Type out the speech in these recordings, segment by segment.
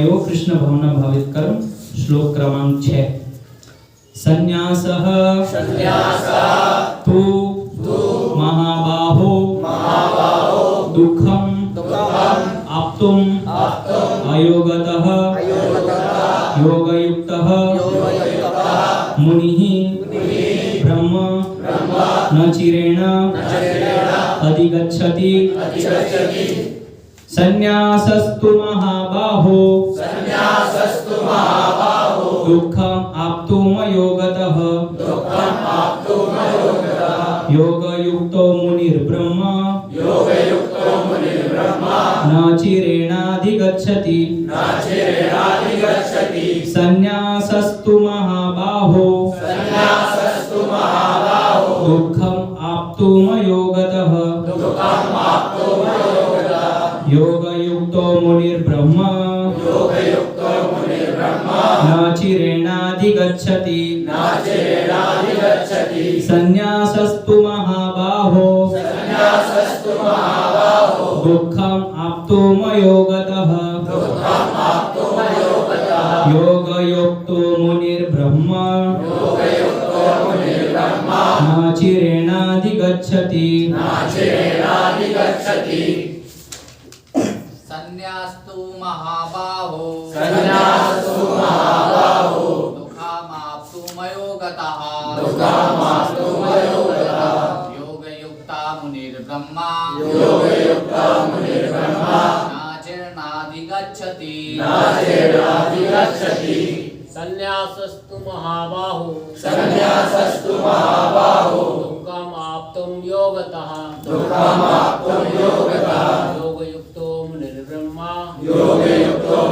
एवं कृष्ण भावना भावित कर्म। श्लोक क्रमांक 6। संन्यासः तु महाबाहो दुःखं आप्तुम् अयोगतः योगयुक्तः मुनिः ब्रह्म न चिरेण अधिगच्छति। संन्यासस्तु महाबाहो दुःखम् आप्तुमयोगतः योगयुक्तो मुनिर्ब्रह्म न चिरेणाधिगच्छति। संन्यासस्तु महाबाहो दुःखम् आप्तुमयोगतः योगयुक्तो मुनिर्ब्रह्म न चिरेणाधिगच्छति। संन्यासस्तु महाबाहो दुःखम् आप्तुमयोगतः योगयुक्तो मुनिर्ब्रह्म न चिरेणाधिगच्छति। संन्यास्तु महाबाहो दुःखमाप्तुमयोगतः योगयुक्ता मुनिर्ब्रह्मा नाचिरेणाधिगच्छति। संन्यासस्तु महाबाहो दुःखमाप्तुं योगतः योगयुक्तो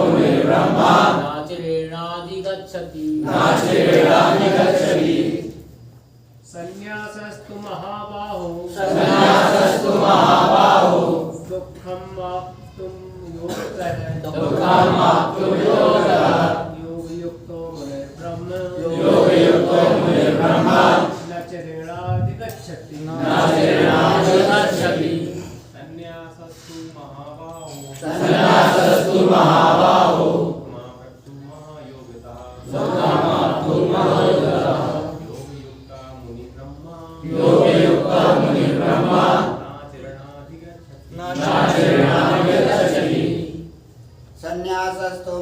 मुनिर्ब्रह्मा नाचिरेणाधिगच्छति। संन्यासस्तु महाबाहो दुःखमाप्तुं योगतः योगयुक्तो मुनिर्ब्रह्म नाचिरेणाधिगच्छति। संन्यासस्तु महाबाहो योगयुक्ता मुनिर्ब्रह्म नाचिरेणाधिगच्छति। संन्यासस्तु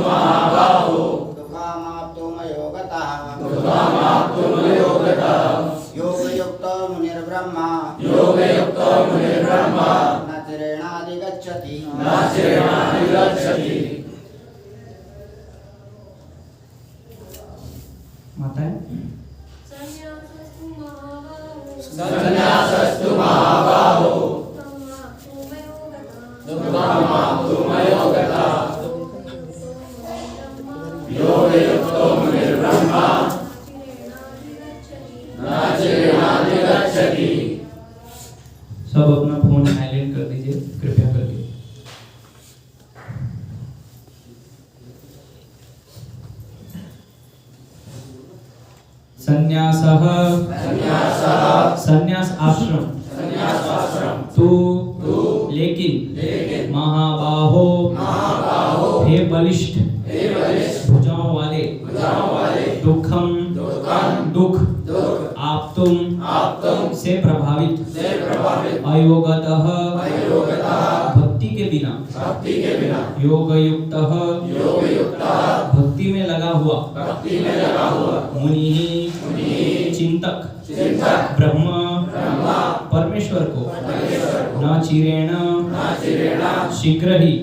महाबाहो दुःखमाप्तुमयोगतः योगयुक्तो मुनिर्ब्रह्मा नाचिरेणाधिगच्छति। माता संन्यासस्तु महाबाहो दुःखमाप्तुमयोगतः योगयुक्तो मुनिर्ब्रह्म नाचिरेणाधिगच्छति। सब अपना फोन साइलेंट कर दीजिए कृपया करके। संन्यासः संन्यास आश्रम तू लेकिन महाबाहो हे बलिष्ठ भुजाओं वाले दुखम दुख आप्तुम से प्रभावित अयोगतः भक्ति के बिना योगयुक्तः भक्ति में लगा हुआ मुनि चिंतक ब्रह्म परमेश्वर को न चिरेण शीघ्र ही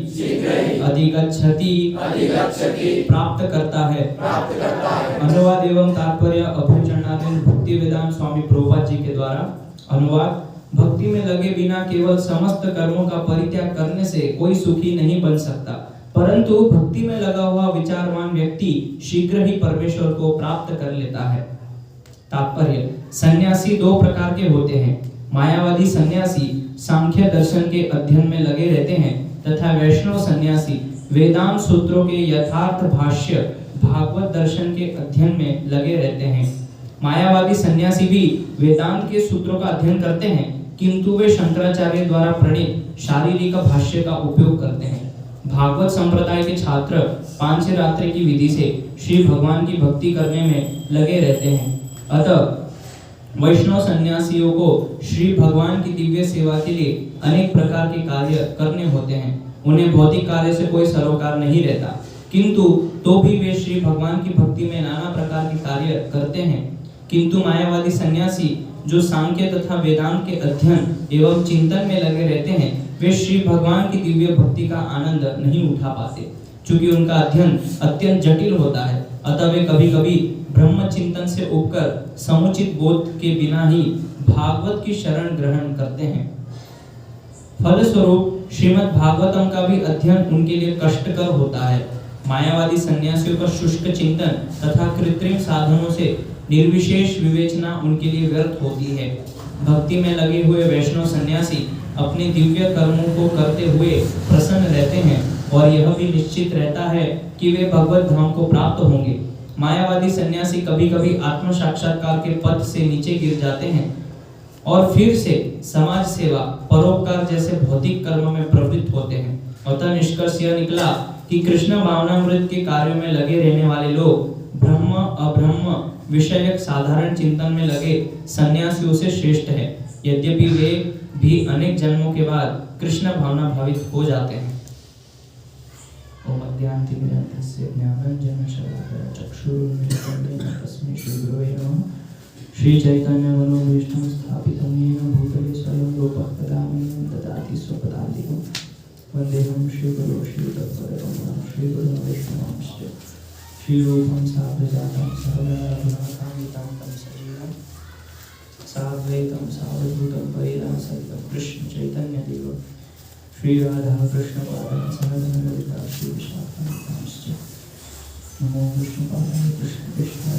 अधिगच्छति प्राप्त करता है। अनुवाद एवं तात्पर्य अभ्युचरणाधीन भक्ति वेदांत स्वामी प्रभुपाद जी के द्वारा अनुवाद। भक्ति में लगे बिना केवल समस्त कर्मों का परित्याग करने से कोई सुखी नहीं बन सकता, परंतु भक्ति में लगा हुआ विचारवान व्यक्ति शीघ्र ही परमेश्वर को प्राप्त कर लेता है। तात्पर्य, सन्यासी दो प्रकार के होते हैं। मायावादी सन्यासी सांख्य दर्शन के अध्ययन में लगे रहते हैं तथा वैष्णव सन्यासी वेदांत सूत्रों के यथार्थ भाष्य भागवत दर्शन के अध्ययन में लगे रहते हैं। मायावादी सन्यासी भी वेदांत के सूत्रों का अध्ययन करते हैं, किंतु वे शंकराचार्य द्वारा प्रणीत शारीरिक भाष्य का उपयोग करते हैं। भागवत संप्रदाय के छात्र पांचवी रात्रि की विधि से श्री भगवान की भक्ति करने में लगे रहते हैं। अतः वैष्णव सन्यासियों को श्री भगवान की दिव्य सेवा के लिए अनेक प्रकार के कार्य करने होते हैं। उन्हें भौतिक कार्य से कोई सरोकार नहीं रहता, किंतु तो भी वे श्री भगवान की भक्ति में नाना प्रकार के कार्य करते हैं। किंतु मायावादी सन्यासी जो सांख्य तथा वेदांत के अध्ययन एवं चिंतन में लगे रहते हैं, वे श्री भगवान की दिव्य भक्ति का आनंद नहीं उठा पाते, क्योंकि उनका अध्ययन अत्यंत जटिल होता है। अतः वे कभी कभी ब्रह्म चिंतन से उबकर समुचित बोध के बिना ही भागवत की शरण ग्रहण करते हैं। फलस्वरूप श्रीमद् भागवतम का भी अध्ययन उनके लिए कष्टकर होता है। मायावादी सन्यासियों का शुष्क चिंतन तथा कृत्रिम साधनों से निर्विशेष विवेचना उनके लिए व्यर्थ होती है। भक्ति में लगे हुए वैष्णव सन्यासी अपने दिव्य कर्मों को करते हुए प्रसन्न रहते हैं और यह भी निश्चित रहता है कि वे भगवत धाम को प्राप्त होंगे। मायावादी सन्यासी कभी कभी आत्म साक्षात्कार के पथ से नीचे गिर जाते हैं और फिर से समाज सेवा, परोपकार जैसे भौतिक कर्म में प्रवृत्त होते हैं। अतः निष्कर्ष यह निकला कि कृष्ण भावनामृत के कार्यों में लगे रहने वाले लोग ब्रह्म अब्रह्म विषयक साधारण चिंतन में लगे सन्यासियों से श्रेष्ठ है, यद्यपि वे भी अनेक जन्मों के बाद कृष्ण भावना भावित हो जाते हैं। ओम अज्ञानतिमिरान्धस्य ज्ञानाञ्जनशलाकया चक्षुरुन्मीलितं तस्मै श्रीगुरवे नमः। श्रीचैतन्यमनोभीष्टं स्थापितं येन भूतले स्वयं रूपः तदा मह्यं ददाति स्वपदान्तिकं। वन्देऽहं श्रीगुरो श्रीतत्परं श्रीगुरुं वैष्णवांश्च श्रीरूपं साग्रजातं सहगणरघुनाथान्वितं तं सजीवं साद्वैतं सावधूतं परिदासरितं कृष्ण चैतन्यदेवं श्री राधा कृष्ण पादान सहगणललिता श्री विशाखान्वितांश्च। नमो विष्णुपादाय कृष्ण कृष्णाय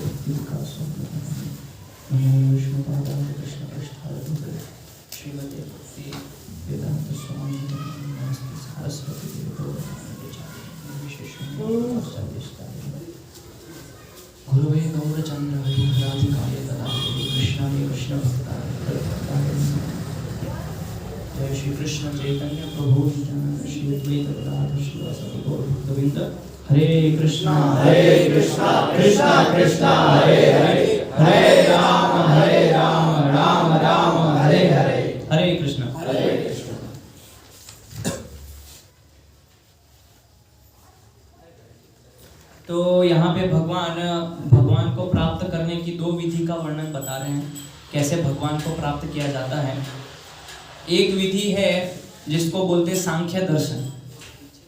भक्ति विकासं नमो विष्णुपादाय कृष्ण कृष्णाय श्रीमते भक्ति वेदांत स्वामी नमस्ते सरस्वती देवो गुरुवे गौरचंद्राय राधिकाय तदाय कृष्णाय कृष्ण भक्ताय जय श्री कृष्ण चैतन्य प्रभु नित्यानंद श्री अद्वैत गदाधर श्रीवासादि गौर भक्तवृंद। हरे कृष्णा कृष्णा कृष्णा हरे हरे, हरे राम राम राम हरे हरे। हरे कृष्ण। तो यहाँ पे भगवान को प्राप्त करने की दो विधि का वर्णन बता रहे हैं, कैसे भगवान को प्राप्त किया जाता है। एक विधि है जिसको बोलते सांख्य दर्शन।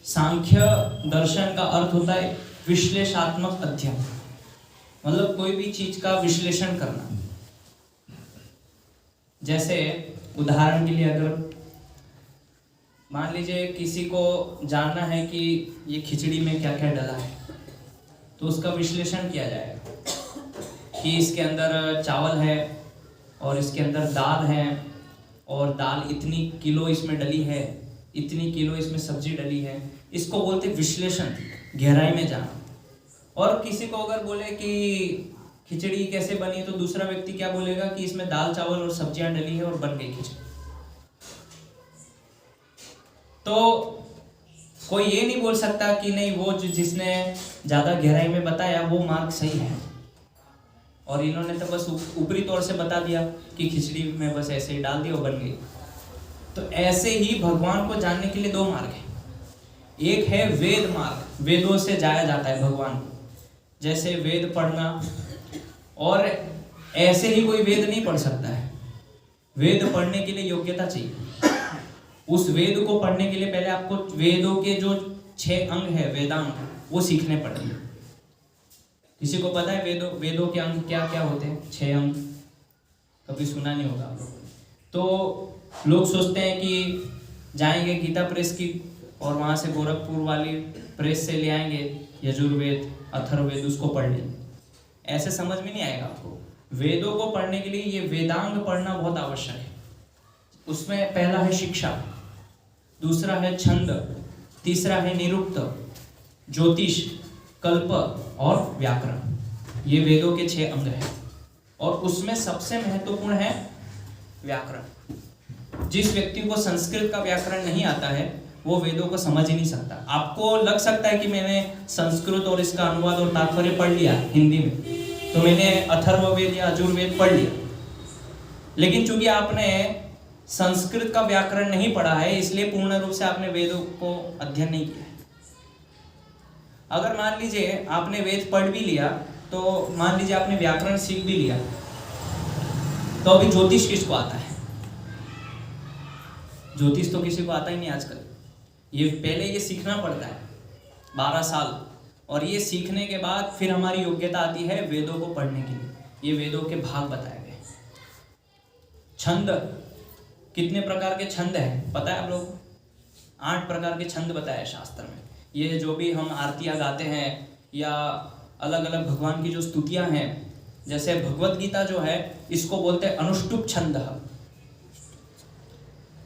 सांख्य दर्शन का अर्थ होता है विश्लेषणात्मक अध्ययन, मतलब कोई भी चीज का विश्लेषण करना। जैसे उदाहरण के लिए अगर मान लीजिए किसी को जानना है कि ये खिचड़ी में क्या क्या डला है, तो उसका विश्लेषण किया जाएगा कि इसके अंदर चावल है और इसके अंदर दाल है और दाल इतनी किलो इसमें डली है, इतनी किलो इसमें सब्जी डली है। इसको बोलते विश्लेषण, गहराई में जाना। और किसी को अगर बोले कि खिचड़ी कैसे बनी, तो दूसरा व्यक्ति क्या बोलेगा कि इसमें दाल चावल और सब्जियां डली है और बन गई खिचड़ी। तो कोई ये नहीं बोल सकता कि नहीं वो जिसने ज्यादा गहराई में बताया वो मार्ग सही है, और इन्होंने तो बस ऊपरी तौर से बता दिया कि खिचड़ी में बस ऐसे ही डाल दिया और बन गई। तो ऐसे ही भगवान को जानने के लिए दो मार्ग है। एक है वेद मार्ग, वेदों से जाया जाता है भगवान को, जैसे वेद पढ़ना। और ऐसे ही कोई वेद नहीं पढ़ सकता है, वेद पढ़ने के लिए योग्यता चाहिए। उस वेद को पढ़ने के लिए पहले आपको वेदों के जो 6 अंग है वेदांग, वो सीखने पड़ेंगे। किसी को पता है वेदों के अंग क्या क्या होते हैं? 6 अंग कभी सुना नहीं होगा आप लोगों ने। तो लोग सोचते हैं कि जाएंगे गीता प्रेस की और वहाँ से गोरखपुर वाली प्रेस से ले आएंगे यजुर्वेद अथर्ववेद, उसको पढ़ लेंगे। ऐसे समझ में नहीं आएगा आपको। वेदों को पढ़ने के लिए ये वेदांग पढ़ना बहुत आवश्यक है। उसमें पहला है शिक्षा, दूसरा है छंद, तीसरा है निरुक्त, ज्योतिष, कल्प और व्याकरण। ये वेदों के 6 अंग हैं और उसमें सबसे महत्वपूर्ण है व्याकरण। जिस व्यक्ति को संस्कृत का व्याकरण नहीं आता है वो वेदों को समझ ही नहीं सकता। आपको लग सकता है कि मैंने संस्कृत और इसका अनुवाद और तात्पर्य पढ़ लिया हिंदी में, तो मैंने अथर्ववेद या यजुर्वेद पढ़ लिया, लेकिन चूंकि आपने संस्कृत का व्याकरण नहीं पढ़ा है, इसलिए पूर्ण रूप से आपने वेदों को अध्ययन नहीं किया है। अगर मान लीजिए आपने वेद पढ़ भी लिया, तो मान लीजिए आपने व्याकरण सीख भी लिया, तो अभी ज्योतिष किसको आता है? ज्योतिष तो किसी को आता ही नहीं आजकल। ये पहले ये सीखना पड़ता है 12 साल, और ये सीखने के बाद फिर हमारी योग्यता आती है वेदों को पढ़ने के लिए। ये वेदों के भाग बताए गए। छंद, कितने प्रकार के छंद हैं पता है आप लोगों को? 8 प्रकार के छंद बताए हैं शास्त्र में। ये जो भी हम आरतियाँ गाते हैं या अलग अलग भगवान की जो स्तुतियाँ हैं, जैसे भगवत गीता जो है इसको बोलते हैं अनुष्टुप छंद।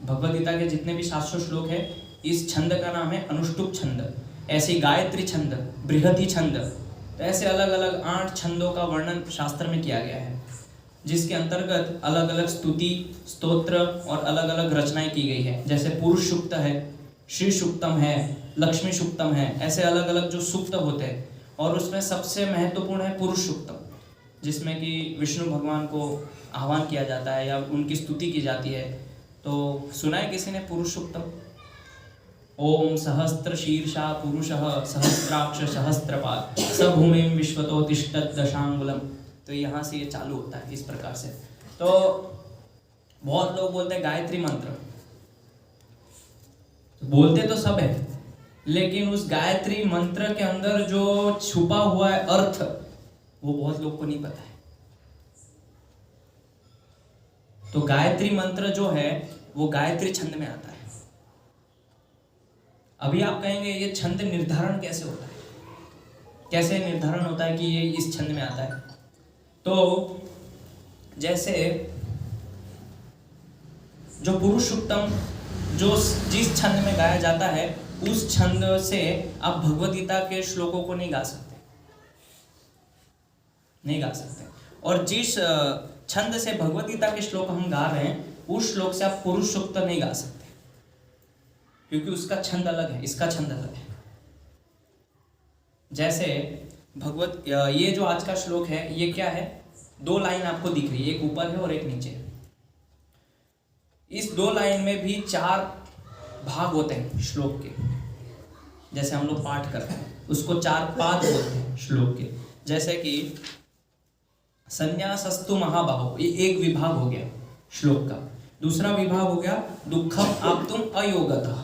भगवत गीता के जितने भी 700 श्लोक है, इस छंद का नाम है अनुष्टुप छंद। ऐसे गायत्री छंद, बृहति छंद, तो ऐसे अलग अलग 8 छंदों का वर्णन शास्त्र में किया गया है, जिसके अंतर्गत अलग अलग स्तुति, स्तोत्र और अलग अलग रचनाएं की गई है। जैसे पुरुष सूक्त है, श्री सूक्तम है, लक्ष्मी सूक्तम है, ऐसे अलग अलग जो सूक्त होते हैं। और उसमें सबसे महत्वपूर्ण है पुरुष सूक्तम, जिसमें कि विष्णु भगवान को आह्वान किया जाता है या उनकी स्तुति की जाती है। तो सुना है किसी ने पुरुष सूक्तम? ओम सहस्त्र शीर्षा पुरुषः सहस्त्राक्ष सहस्त्रपाद स भूमिं विश्वतो तिष्ठत् दशांगुलम। तो यहाँ से ये चालू होता है इस प्रकार से। तो बहुत लोग बोलते हैं गायत्री मंत्र, बोलते तो सब है, लेकिन उस गायत्री मंत्र के अंदर जो छुपा हुआ है अर्थ, वो बहुत लोग को नहीं पता है। तो गायत्री मंत्र जो है वो गायत्री छंद में आता है। अभी आप कहेंगे ये छंद निर्धारण कैसे होता है, कैसे निर्धारण होता है कि ये इस छंद में आता है? तो जैसे जो पुरुष सूक्तम जो जिस छंद में गाया जाता है, उस छंद से आप भगवद गीता के श्लोकों को नहीं गा सकते, नहीं गा सकते। और जिस छंद से भगवद गीता के श्लोक हम गा रहे हैं, उस श्लोक से आप पुरुष सूक्त नहीं गा सकते, क्योंकि उसका छंद अलग है, इसका छंद अलग है। जैसे भगवत ये जो आज का श्लोक है, ये क्या है? 2 लाइन आपको दिख रही है, एक ऊपर है और एक नीचे है। इस 2 लाइन में भी 4 भाग होते हैं श्लोक के। जैसे हम लोग पाठ करते हैं, उसको 4 पाद बोलते हैं श्लोक के। जैसे कि संन्यासस्तु महाबाहो, ये एक विभाग हो गया श्लोक का। दूसरा विभाग हो गया दुखम आप्तुम अयोगतः।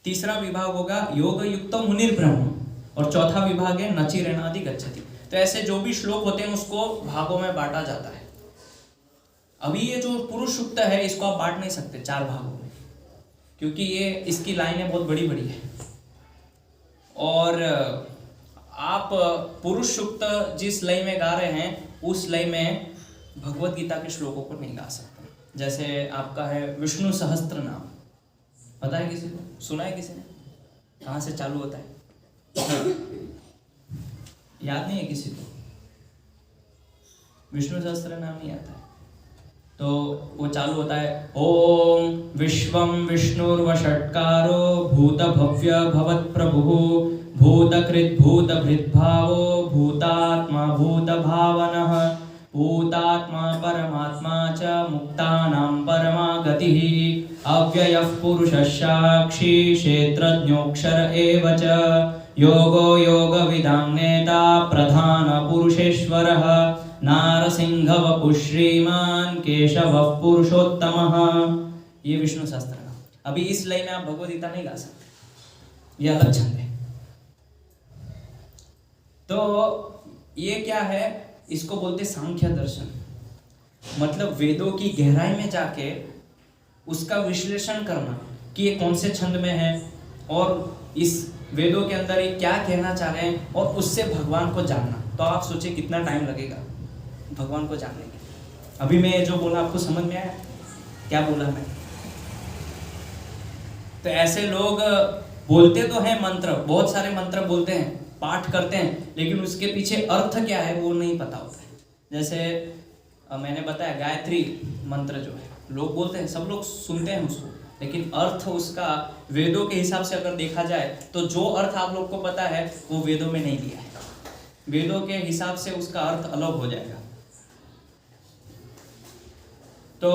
तीसरा विभाग होगा योग युक्तम मुनिर्ब्रह्म, और चौथा विभाग है नचिरेणादि गच्छति। तो ऐसे जो भी श्लोक होते हैं उसको भागों में बांटा जाता है। अभी ये जो पुरुष सूक्त है, इसको आप बांट नहीं सकते 4 भागों में, क्योंकि ये इसकी लाइनें बहुत बड़ी बड़ी है। और आप पुरुष सूक्त जिस लय में गा रहे हैं, उस लय में भगवत गीता के श्लोकों को नहीं गा सकते। जैसे आपका है विष्णु सहस्त्र नाम, पता है किसी को? सुना है किसी ने? कहाँ से चालू होता है? याद नहीं है किसी को? विष्णु सहस्त्र नाम नहीं आता है। तो वो चालू होता है ओम विश्वम विष्णुर्वषट्कारो भूत भव्य भवत् प्रभुः भूतकृत भूत भृद्भावो भूतात्मा भूत भावनः भूतात्मा परमात्मा च मुक्तानां परमा गतिः अव्ययः पुरुषः साक्षी क्षेत्रज्ञोऽक्षर एव च योगो योगविदां नेता प्रधान पुरुषेश्वरः नारसिंहवपुः श्रीमान् केशवः पुरुषोत्तमः। ये विष्णु सहस्त्र नाम। अभी इस लय में आप भगवद गीता नहीं गा सकते, ये अलग छंद है। तो ये क्या है? इसको बोलते सांख्य दर्शन। मतलब वेदों की गहराई में जाके उसका विश्लेषण करना कि ये कौन से छंद में है और इस वेदों के अंदर ये क्या कहना चाह रहे हैं, और उससे भगवान को जानना। तो आप सोचिए कितना टाइम लगेगा भगवान को जानने के। अभी मैं जो बोला आपको समझ में आया? क्या बोला मैं? तो ऐसे लोग बोलते तो हैं मंत्र, बहुत सारे मंत्र बोलते हैं, पाठ करते हैं, लेकिन उसके पीछे अर्थ क्या है वो नहीं पता होता है। जैसे मैंने बताया गायत्री मंत्र जो है लोग बोलते हैं, सब लोग सुनते हैं उसको, लेकिन अर्थ उसका वेदों के हिसाब से अगर देखा जाए तो जो अर्थ आप लोग को पता है वो वेदों में नहीं दिया है। वेदों के हिसाब से उसका अर्थ अलग हो जाएगा। तो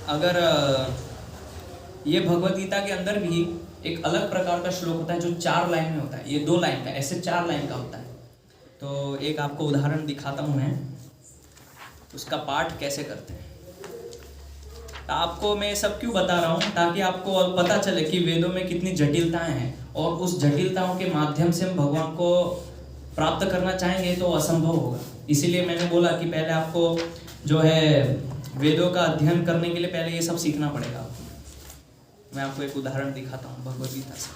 अगर ये भगवत गीता के अंदर भी एक अलग प्रकार का श्लोक होता है जो 4 लाइन में होता है, ये 2 लाइन का, ऐसे 4 लाइन का होता है। तो एक आपको उदाहरण दिखाता हूँ मैं, उसका पाठ कैसे करते हैं। आपको मैं सब क्यों बता रहा हूँ, ताकि आपको पता चले कि वेदों में कितनी जटिलताएं हैं, और उस जटिलताओं के माध्यम से हम भगवान को प्राप्त करना चाहेंगे तो असंभव होगा। इसीलिए मैंने बोला कि पहले आपको जो है वेदों का अध्ययन करने के लिए पहले ये सब सीखना पड़ेगा। मैं आपको एक उदाहरण दिखाता हूँ भगवद गीता से।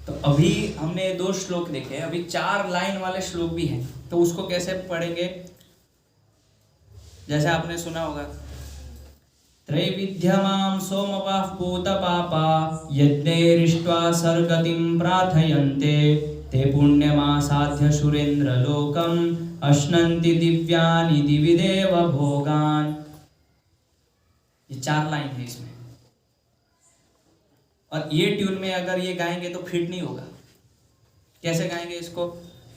तो अभी हमने 2 श्लोक देखे, अभी 4 लाइन वाले श्लोक भी हैं। तो उसको कैसे पढ़ेंगे, जैसे आपने सुना होगा, त्रैविध्यमां सोमपाः पूतपापा यज्ञैरिष्ट्वा सर्गतिं प्रार्थयन्ते ते पुण्यमासाध्य सुरेन्द्र लोकम अश्नन्ति दिव्यानि दिवि देव भोगान। ये 4 लाइन है इसमें, और ये ट्यून में अगर ये गाएंगे तो फिट नहीं होगा। कैसे गाएंगे इसको,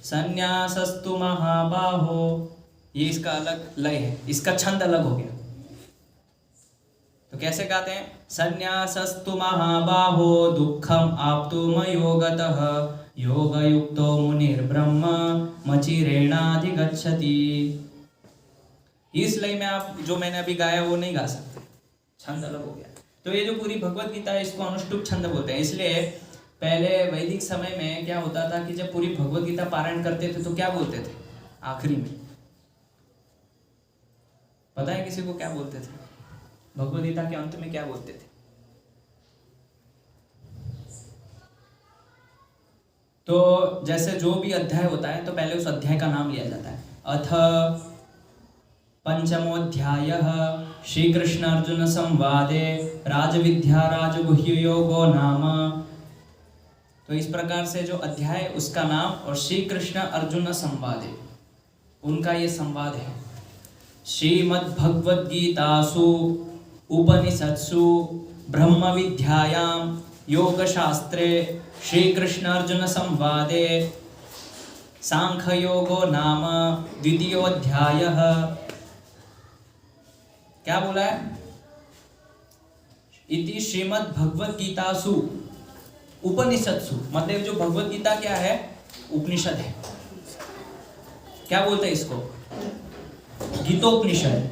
संन्यासस्तु महाबाहो, ये इसका अलग लय है, इसका छंद अलग हो गया। तो कैसे गाते हैं, संन्यासस्तु महाबाहो दुःखम आप्तुम योगतः योगयुक्तो मुनिर्ब्रह्म मचिरेणाधिगच्छति। इस लय में आप जो मैंने अभी गाया वो नहीं गा सकते, छंद अलग हो गया। तो ये जो पूरी भगवत गीता है इसको अनुष्टुप छंद बोलते हैं। इसलिए पहले वैदिक समय में क्या होता था कि जब पूरी भगवत गीता पारायण करते थे तो क्या बोलते थे आखिरी में, पता है किसी को क्या बोलते थे? भगवत गीता के अंत में क्या बोलते थे? तो जैसे जो भी अध्याय होता है तो पहले उस अध्याय का नाम लिया जाता है। अथ पंचमोऽध्यायः श्री कृष्ण अर्जुन संवादे राजविद्या राजगुह्य योगो नाम। तो इस प्रकार से जो अध्याय उसका नाम, और श्री कृष्ण अर्जुन संवादे उनका ये संवाद है। श्रीमद्भगवद्गीतासु उपनिषत्सु ब्रह्म विद्यायां योगशास्त्रे श्री कृष्ण अर्जुन संवादे सांख्य योगो नाम द्वितीयोऽध्यायः। क्या बोला है? इति श्रीमद् भगवद गीतासु उपनिषत्सु, मतलब जो भगवद गीता क्या है, उपनिषद है। क्या बोलते हैं इसको? गीतोपनिषद।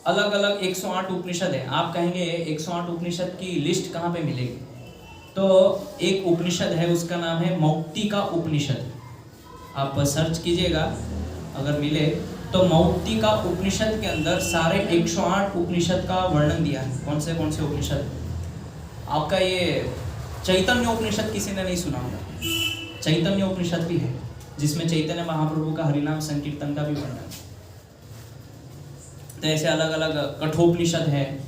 अलग अलग 108 उपनिषद है। आप कहेंगे 108 उपनिषद की लिस्ट कहाँ पे मिलेगी? तो एक उपनिषद है, उसका नाम है मौक्तिका उपनिषद। आप सर्च कीजिएगा अगर मिले तो। मौक्तिका उपनिषद के अंदर सारे 108 उपनिषद का वर्णन दिया है। कौन से उपनिषद? आपका ये चैतन्य उपनिषद किसी ने नहीं सुना होगा। चैतन्य उपनिषद भी है जिसमें चैतन्य महाप्रभु का हरिनाम संकीर्तन का भी वर्णन है। तो ऐसे अलग अलग कठोपनिषद है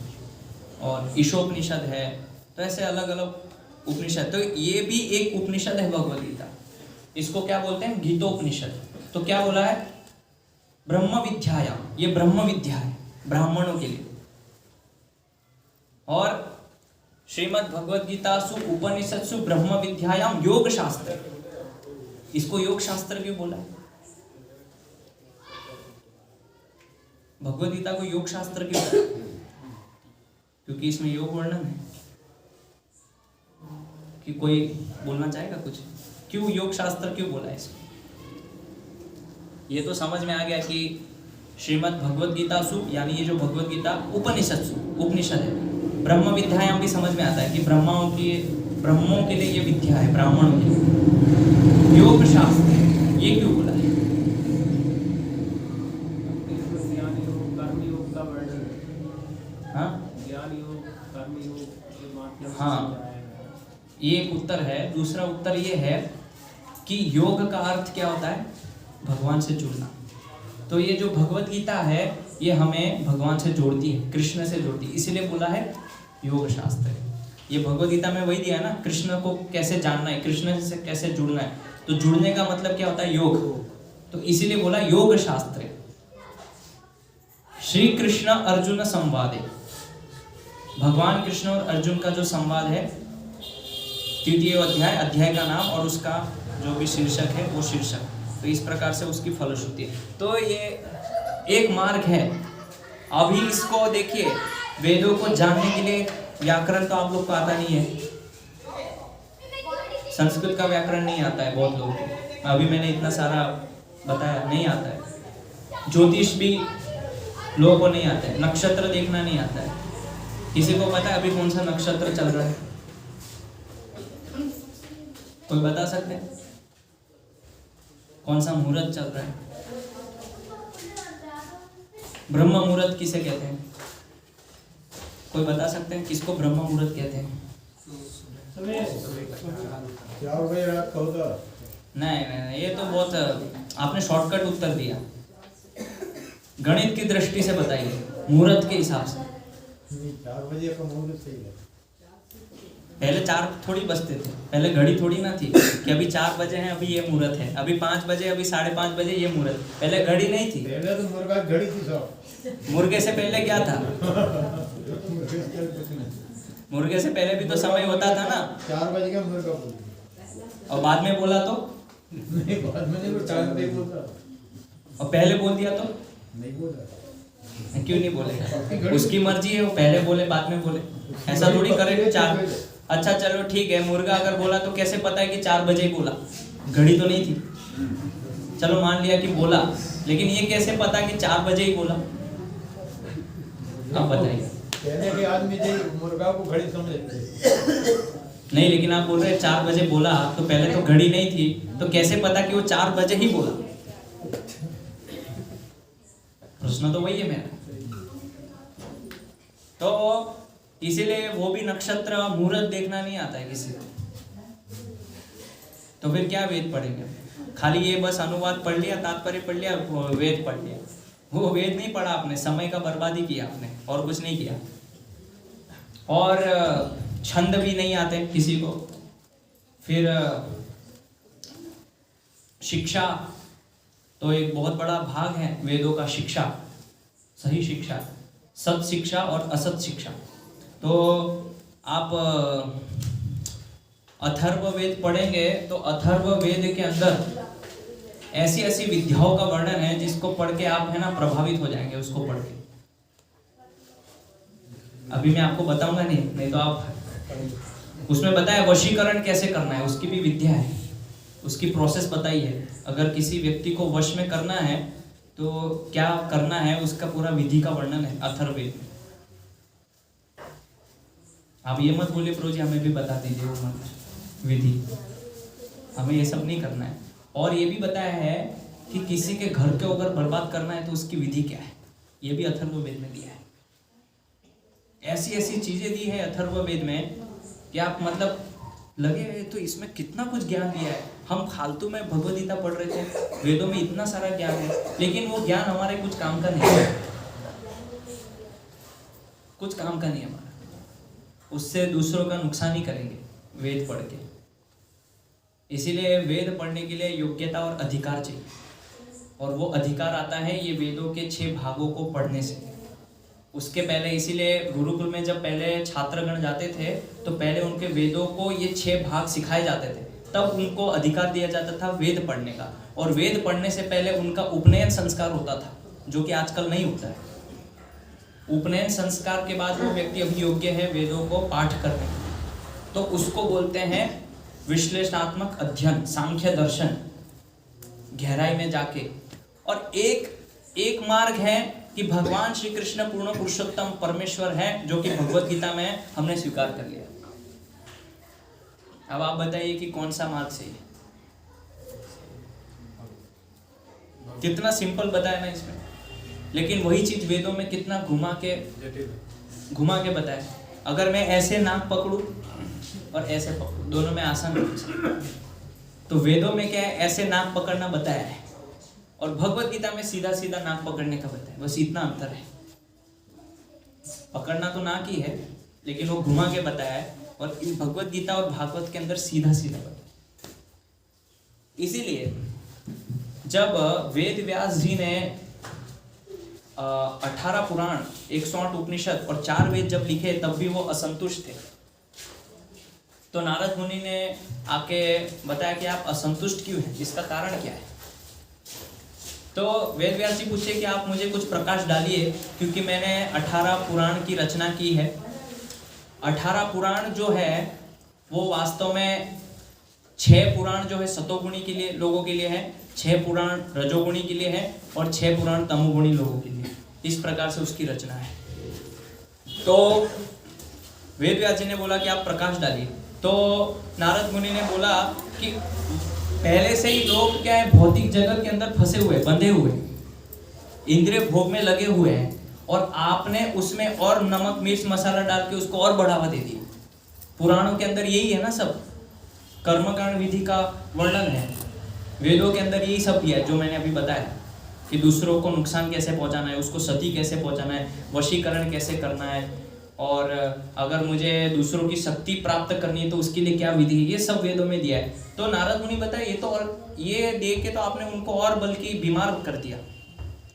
और ईशोपनिषद है। तो ऐसे अलग अलग उपनिषद। तो ये भी एक उपनिषद है भगवद गीता। इसको क्या बोलते हैं? गीतोपनिषद। तो क्या बोला है? ब्रह्म विद्यायाम, ये ब्रह्म विद्या है ब्राह्मणों के लिए। और श्रीमद् भगवद गीतासु उपनिषत्सु ब्रह्म विद्यायाम योग शास्त्र, इसको योग शास्त्र क्यों बोला? भगवद गीता को योग शास्त्र क्यों बोला? क्योंकि इसमें योग वर्णन है। कि कोई बोलना चाहेगा कुछ? क्यों योग शास्त्र क्यों बोला इसको? ये तो समझ में आ गया कि श्रीमद् भगवद गीतासु, यानी ये जो भगवद गीता उपनिषत्सु, उपनिषद है। ब्रह्म विद्यायाम भी समझ में आता है कि ब्रह्मों के लिए ये विद्या है, ब्राह्मणों के लिए। योग शास्त्र ये क्यों बोला है? ज्ञान योग, कर्म योग का वर्णन है। हाँ, ज्ञान योग, कर्म योग के माध्यम से हाँ। समझाया गया है। ये एक उत्तर है। दूसरा उत्तर ये है कि योग का अर्थ क्या होता है? भगवान से जुड़ना। तो ये जो भगवत गीता है ये हमें भगवान से जोड़ती है, कृष्ण से जोड़ती है, इसीलिए बोला है योग शास्त्र। ये भगवत गीता में वही दिया है ना, कृष्ण को कैसे जानना है, कृष्ण से कैसे जुड़ना है। तो जुड़ने का मतलब क्या होता है? योग। तो इसीलिए बोला योग शास्त्र। श्री कृष्ण अर्जुन संवादे, भगवान कृष्ण और अर्जुन का जो संवाद है, तृतीय अध्याय का नाम और उसका जो भी शीर्षक है वो शीर्षक। तो इस प्रकार से उसकी फलश्रुति है। तो ये एक मार्ग है। अभी इसको देखिए, वेदों को जानने के लिए व्याकरण तो आप लोग को आता नहीं है, संस्कृत का व्याकरण नहीं आता है बहुत लोगों को। अभी मैंने इतना सारा बताया, नहीं आता है। ज्योतिष भी लोगों को नहीं आता है, नक्षत्र देखना नहीं आता है। किसी को पता है अभी कौन सा नक्षत्र चल रहा है? कोई बता सकते हैं कौन सा मुहूर्त चल रहा है? ब्रह्म मुहूर्त किसे कहते हैं? कोई बता सकते हैं किसको ब्रह्म मुहूर्त कहते हैं? 4 बजे रात का होता। नहीं, ये तो बहुत आपने शॉर्टकट उत्तर दिया। गणित की दृष्टि से बताइए, मुहूर्त के हिसाब से। 4 बजे का मुहूर्त सही है। पहले 4 थोड़ी बजते थे, पहले घड़ी थोड़ी ना थी कि अभी 4 बजे हैं, अभी ये मुहूर्त है, अभी 5 बजे, अभी 5:30 बजे ये मुहूर्त। पहले घड़ी नहीं थी, पहले तो मुर्गा घड़ी थी सब। मुर्गे से पहले क्या था? मुर्गे से पहले भी तो समय होता था ना। 4 बजे का मुर्गा बोल। और बाद में बोला तो नहीं, बाद में नहीं, 4 बजे बोलता। और पहले बोल दिया तो नहीं बोला। क्यों नहीं बोलेगा? उसकी मर्जी है, वो पहले बोले बाद में बोले, ऐसा थोड़ी करेगा। 4 अच्छा चलो ठीक है, मुर्गा अगर बोला तो कैसे पता है कि 4 बजे ही बोला? घड़ी तो नहीं थी। चलो मान लिया कि बोला, लेकिन ये कैसे पता कि 4 बजे ही बोला? आप बताइए। कहने के आदमी थे मुर्गा को घड़ी समझते नहीं, लेकिन आप बोल रहे हैं 4 बजे बोला, तो पहले तो घड़ी नहीं थी, तो कैसे पता कि वो 4 बजे ही बोला? प्रश्न तो वही है मेरा। तो इसीलिए वो भी नक्षत्र मुहूर्त देखना नहीं आता है किसी को। तो फिर क्या वेद पढ़ेंगे? खाली ये बस अनुवाद पढ़ लिया, तात्पर्य पढ़ लिया, वेद पढ़ लिया। वो वेद नहीं पढ़ा आपने, समय का बर्बादी किया आपने, और कुछ नहीं किया। और छंद भी नहीं आते किसी को। फिर शिक्षा तो एक बहुत बड़ा भाग है वेदों का, शिक्षा, सही शिक्षा, सत शिक्षा और असत शिक्षा। तो आप अथर्ववेद पढ़ेंगे तो अथर्ववेद के अंदर ऐसी ऐसी विद्याओं का वर्णन है जिसको पढ़ के आप है ना प्रभावित हो जाएंगे उसको पढ़ के। अभी मैं आपको बताऊंगा नहीं तो आप उसमें बताया वशीकरण कैसे करना है, उसकी भी विद्या है, उसकी प्रोसेस बताई है। अगर किसी व्यक्ति को वश में करना है तो क्या करना है, उसका पूरा विधि का वर्णन है अथर्ववेद में। आप ये मत बोलिए प्रभु जी हमें भी बता दीजिए वो मत विधि, हमें ये सब नहीं करना है। और ये भी बताया है कि किसी के घर को अगर बर्बाद करना है तो उसकी विधि क्या है, ये भी अथर्ववेद में दिया है। ऐसी ऐसी चीजें दी है अथर्ववेद में कि आप मतलब लगे तो इसमें कितना कुछ ज्ञान दिया है। हम फालतू में भगवद गीता पढ़ रहे थे, वेदों में इतना सारा ज्ञान है, लेकिन वो ज्ञान हमारे कुछ काम का नहीं है, कुछ काम का नहीं है हमारा। उससे दूसरों का नुकसान ही करेंगे वेद पढ़ के। इसीलिए वेद पढ़ने के लिए योग्यता और अधिकार चाहिए, और वो अधिकार आता है ये वेदों के 6 भागों को पढ़ने से। उसके पहले इसीलिए गुरुकुल में जब पहले छात्रगण जाते थे तो पहले उनके वेदों को ये 6 भाग सिखाए जाते थे, तब उनको अधिकार दिया जाता था वेद पढ़ने का। और वेद पढ़ने से पहले उनका उपनयन संस्कार होता था, जो कि आजकल नहीं होता है। उपनयन संस्कार के बाद वो व्यक्ति अभी योग्य है वेदों को पाठ करने, तो उसको बोलते हैं विश्लेषणात्मक अध्ययन, सांख्य दर्शन, गहराई में जाके। और एक मार्ग है कि भगवान श्री कृष्ण पूर्ण पुरुषोत्तम परमेश्वर है, जो कि भगवत गीता में हमने स्वीकार कर लिया। अब आप बताइए कि कौन सा मार्ग सही है? कितना सिंपल बताया ना इसमें, लेकिन वही चीज वेदों में कितना घुमा के बताया। अगर मैं ऐसे नाक पकड़ूं और ऐसे पकड़ूं, दोनों में आसान है। तो वेदों में क्या है, ऐसे नाक पकड़ना बताया है, और भगवत गीता में सीधा सीधा नाक पकड़ने का बताया, बस इतना अंतर है। पकड़ना तो नाक ही है, लेकिन वो घुमा के बताया है, और इस भगवत गीता और भागवत के अंदर सीधा सीधा बताया। इसीलिए जब वेद व्यास जी ने 18 पुराण, 108 उपनिषद और 4 वेद जब लिखे, तब भी वो असंतुष्ट थे। तो नारद मुनि ने आके बताया कि आप असंतुष्ट क्यों हैं, इसका कारण क्या है। तो वेद व्यास जी पूछे कि आप मुझे कुछ प्रकाश डालिए, क्योंकि मैंने 18 पुराण की रचना की है। 18 पुराण जो है वो वास्तव में 6 पुराण जो है सतोगुणी के लिए, लोगों के लिए है, 6 पुराण रजोगुणी के लिए है, और 6 पुराण तमोगुणी लोगों के लिए। इस प्रकार से उसकी रचना है। तो वेद व्यास जी ने बोला कि आप प्रकाश डालिए। तो नारद मुनि ने बोला कि पहले से ही लोग क्या है, भौतिक जगत के अंदर फंसे हुए, बंधे हुए, इंद्रिय भोग में लगे हुए हैं, और आपने उसमें और नमक मिर्च मसाला डाल के उसको और बढ़ावा दे दिया। पुराणों के अंदर यही है ना, सब कर्मकांड विधि का वर्णन है। वेदों के अंदर यही सब दिया है जो मैंने अभी बताया, कि दूसरों को नुकसान कैसे पहुंचाना है, उसको सती कैसे पहुंचाना है, वशीकरण कैसे करना है, और अगर मुझे दूसरों की शक्ति प्राप्त करनी है तो उसके लिए क्या विधि है, ये सब वेदों में दिया है। तो नारद मुनि बताए ये तो, और ये दे के तो आपने उनको और बल्कि बीमार कर दिया,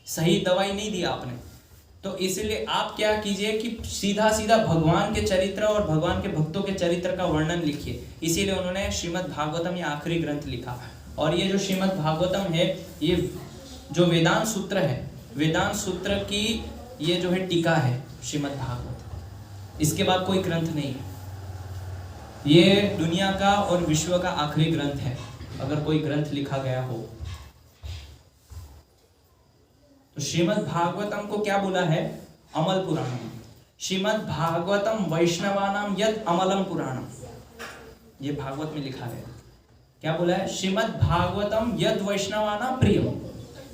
सही दवाई नहीं दी आपने। तो इसलिए आप क्या कीजिए कि सीधा सीधा भगवान के चरित्र और भगवान के भक्तों के चरित्र का वर्णन लिखिए। इसीलिए उन्होंने श्रीमद् भागवतम, ये आखिरी ग्रंथ लिखा। और ये जो श्रीमद् भागवतम है, ये जो वेदांत सूत्र है, वेदांत सूत्र की ये जो है टीका है श्रीमद् भागवत। इसके बाद कोई ग्रंथ नहीं है। ये दुनिया का और विश्व का आखिरी ग्रंथ है, अगर कोई ग्रंथ लिखा गया हो। तो श्रीमद् भागवतम को क्या बोला है? अमल पुराणम। श्रीमद् भागवतम वैष्णवानाम यद अमलम पुराणम, ये भागवत में लिखा है। क्या बोला है? श्रीमद् भागवतम यद वैष्णवानाम प्रियम।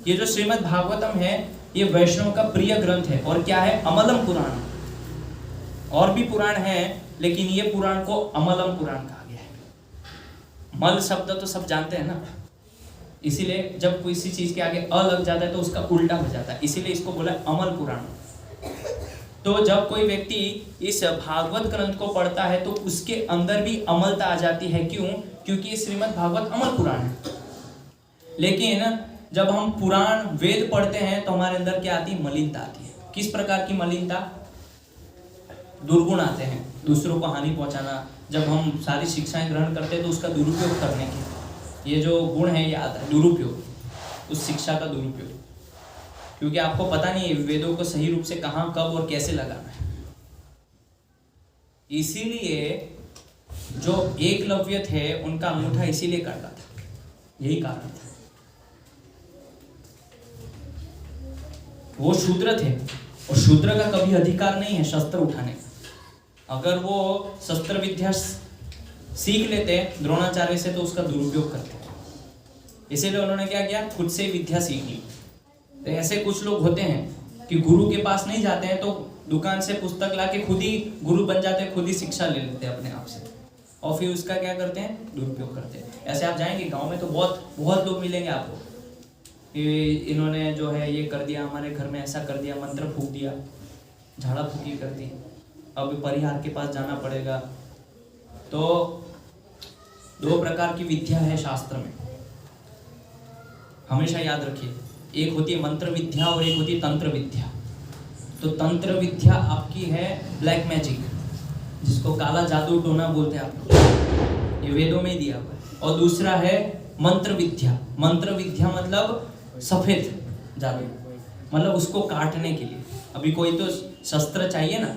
ये जो श्रीमद् भागवतम है, ये वैष्णव का प्रिय ग्रंथ है। और क्या है? अमलम पुराणम। और भी पुराण है, लेकिन ये पुराण को अमलम पुराण कहा गया है। मल शब्द तो सब जानते हैं ना, इसीलिए जब किसी चीज के आगे अ लग जाता है तो उसका उल्टा हो जाता है, इसीलिए इसको बोला अमल पुराण। तो जब कोई व्यक्ति इस भागवत ग्रंथ को पढ़ता है तो उसके अंदर भी अमलता आ जाती है। क्यों? क्योंकि श्रीमद् भागवत अमल पुराण है। लेकिन जब हम पुराण वेद पढ़ते हैं तो हमारे अंदर क्या आती है? मलिनता आती है। किस प्रकार की मलिनता? दुर्गुण आते हैं, दूसरों को हानि पहुंचाना। जब हम सारी शिक्षाएं ग्रहण करते हैं तो उसका दुरुपयोग करने की, ये जो गुण है ये आता है, दुरुपयोग, उस शिक्षा का दुरुपयोग। क्योंकि आपको पता नहीं है वेदों को सही रूप से कहाँ, कब और कैसे लगाना है। इसीलिए जो एकलव्य थे उनका अंगूठा इसीलिए काटा था, यही कारण था। वो शूद्र थे और शूद्र का कभी अधिकार नहीं है शस्त्र उठाने का। अगर वो शस्त्र विद्या सीख लेते द्रोणाचार्य से तो उसका दुरुपयोग करते। इसीलिए उन्होंने क्या किया? खुद से विद्या सीख ली। तो ऐसे कुछ लोग होते हैं कि गुरु के पास नहीं जाते हैं, तो दुकान से पुस्तक लाके खुद ही गुरु बन जाते हैं, खुद ही शिक्षा ले लेते हैं अपने आप से, और फिर उसका क्या करते हैं? दुरुपयोग करते हैं। ऐसे आप जाएंगे गांव में तो बहुत लोग मिलेंगे आपको, इन्होंने जो है ये कर दिया, हमारे घर में ऐसा कर दिया, मंत्र फूंक दिया, झाड़ा फूकी कर दी, अब परिहार के पास जाना पड़ेगा। तो 2 प्रकार की विद्या है शास्त्र में, हमेशा याद रखिए। एक होती है मंत्र विद्या और एक होती है तंत्र विद्या। तो तंत्र विद्या आपकी है ब्लैक मैजिक, जिसको काला जादू टोना बोलते हैं आप लोग, ये वेदों में ही दिया हुआ है। और दूसरा है मंत्र विद्या। मंत्र विद्या मतलब सफेद जादू, मतलब उसको काटने के लिए। अभी कोई तो शस्त्र चाहिए ना,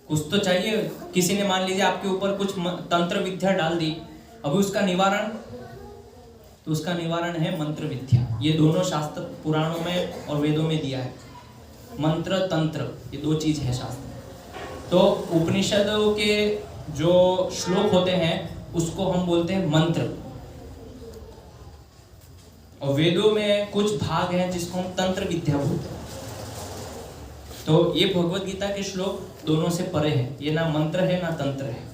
कुछ तो चाहिए। किसी ने मान लीजिए आपके ऊपर कुछ तंत्र विद्या डाल दी, अभी उसका निवारण, तो उसका निवारण है मंत्र विद्या। ये दोनों शास्त्र पुराणों में और वेदों में दिया है। मंत्र तंत्र ये 2 चीज है शास्त्र। तो उपनिषदों के जो श्लोक होते हैं उसको हम बोलते हैं मंत्र, और वेदों में कुछ भाग हैं जिसको हम तंत्र विद्या बोलते हैं। तो ये भगवत गीता के श्लोक दोनों से परे हैं, ये ना मंत्र है ना तंत्र है।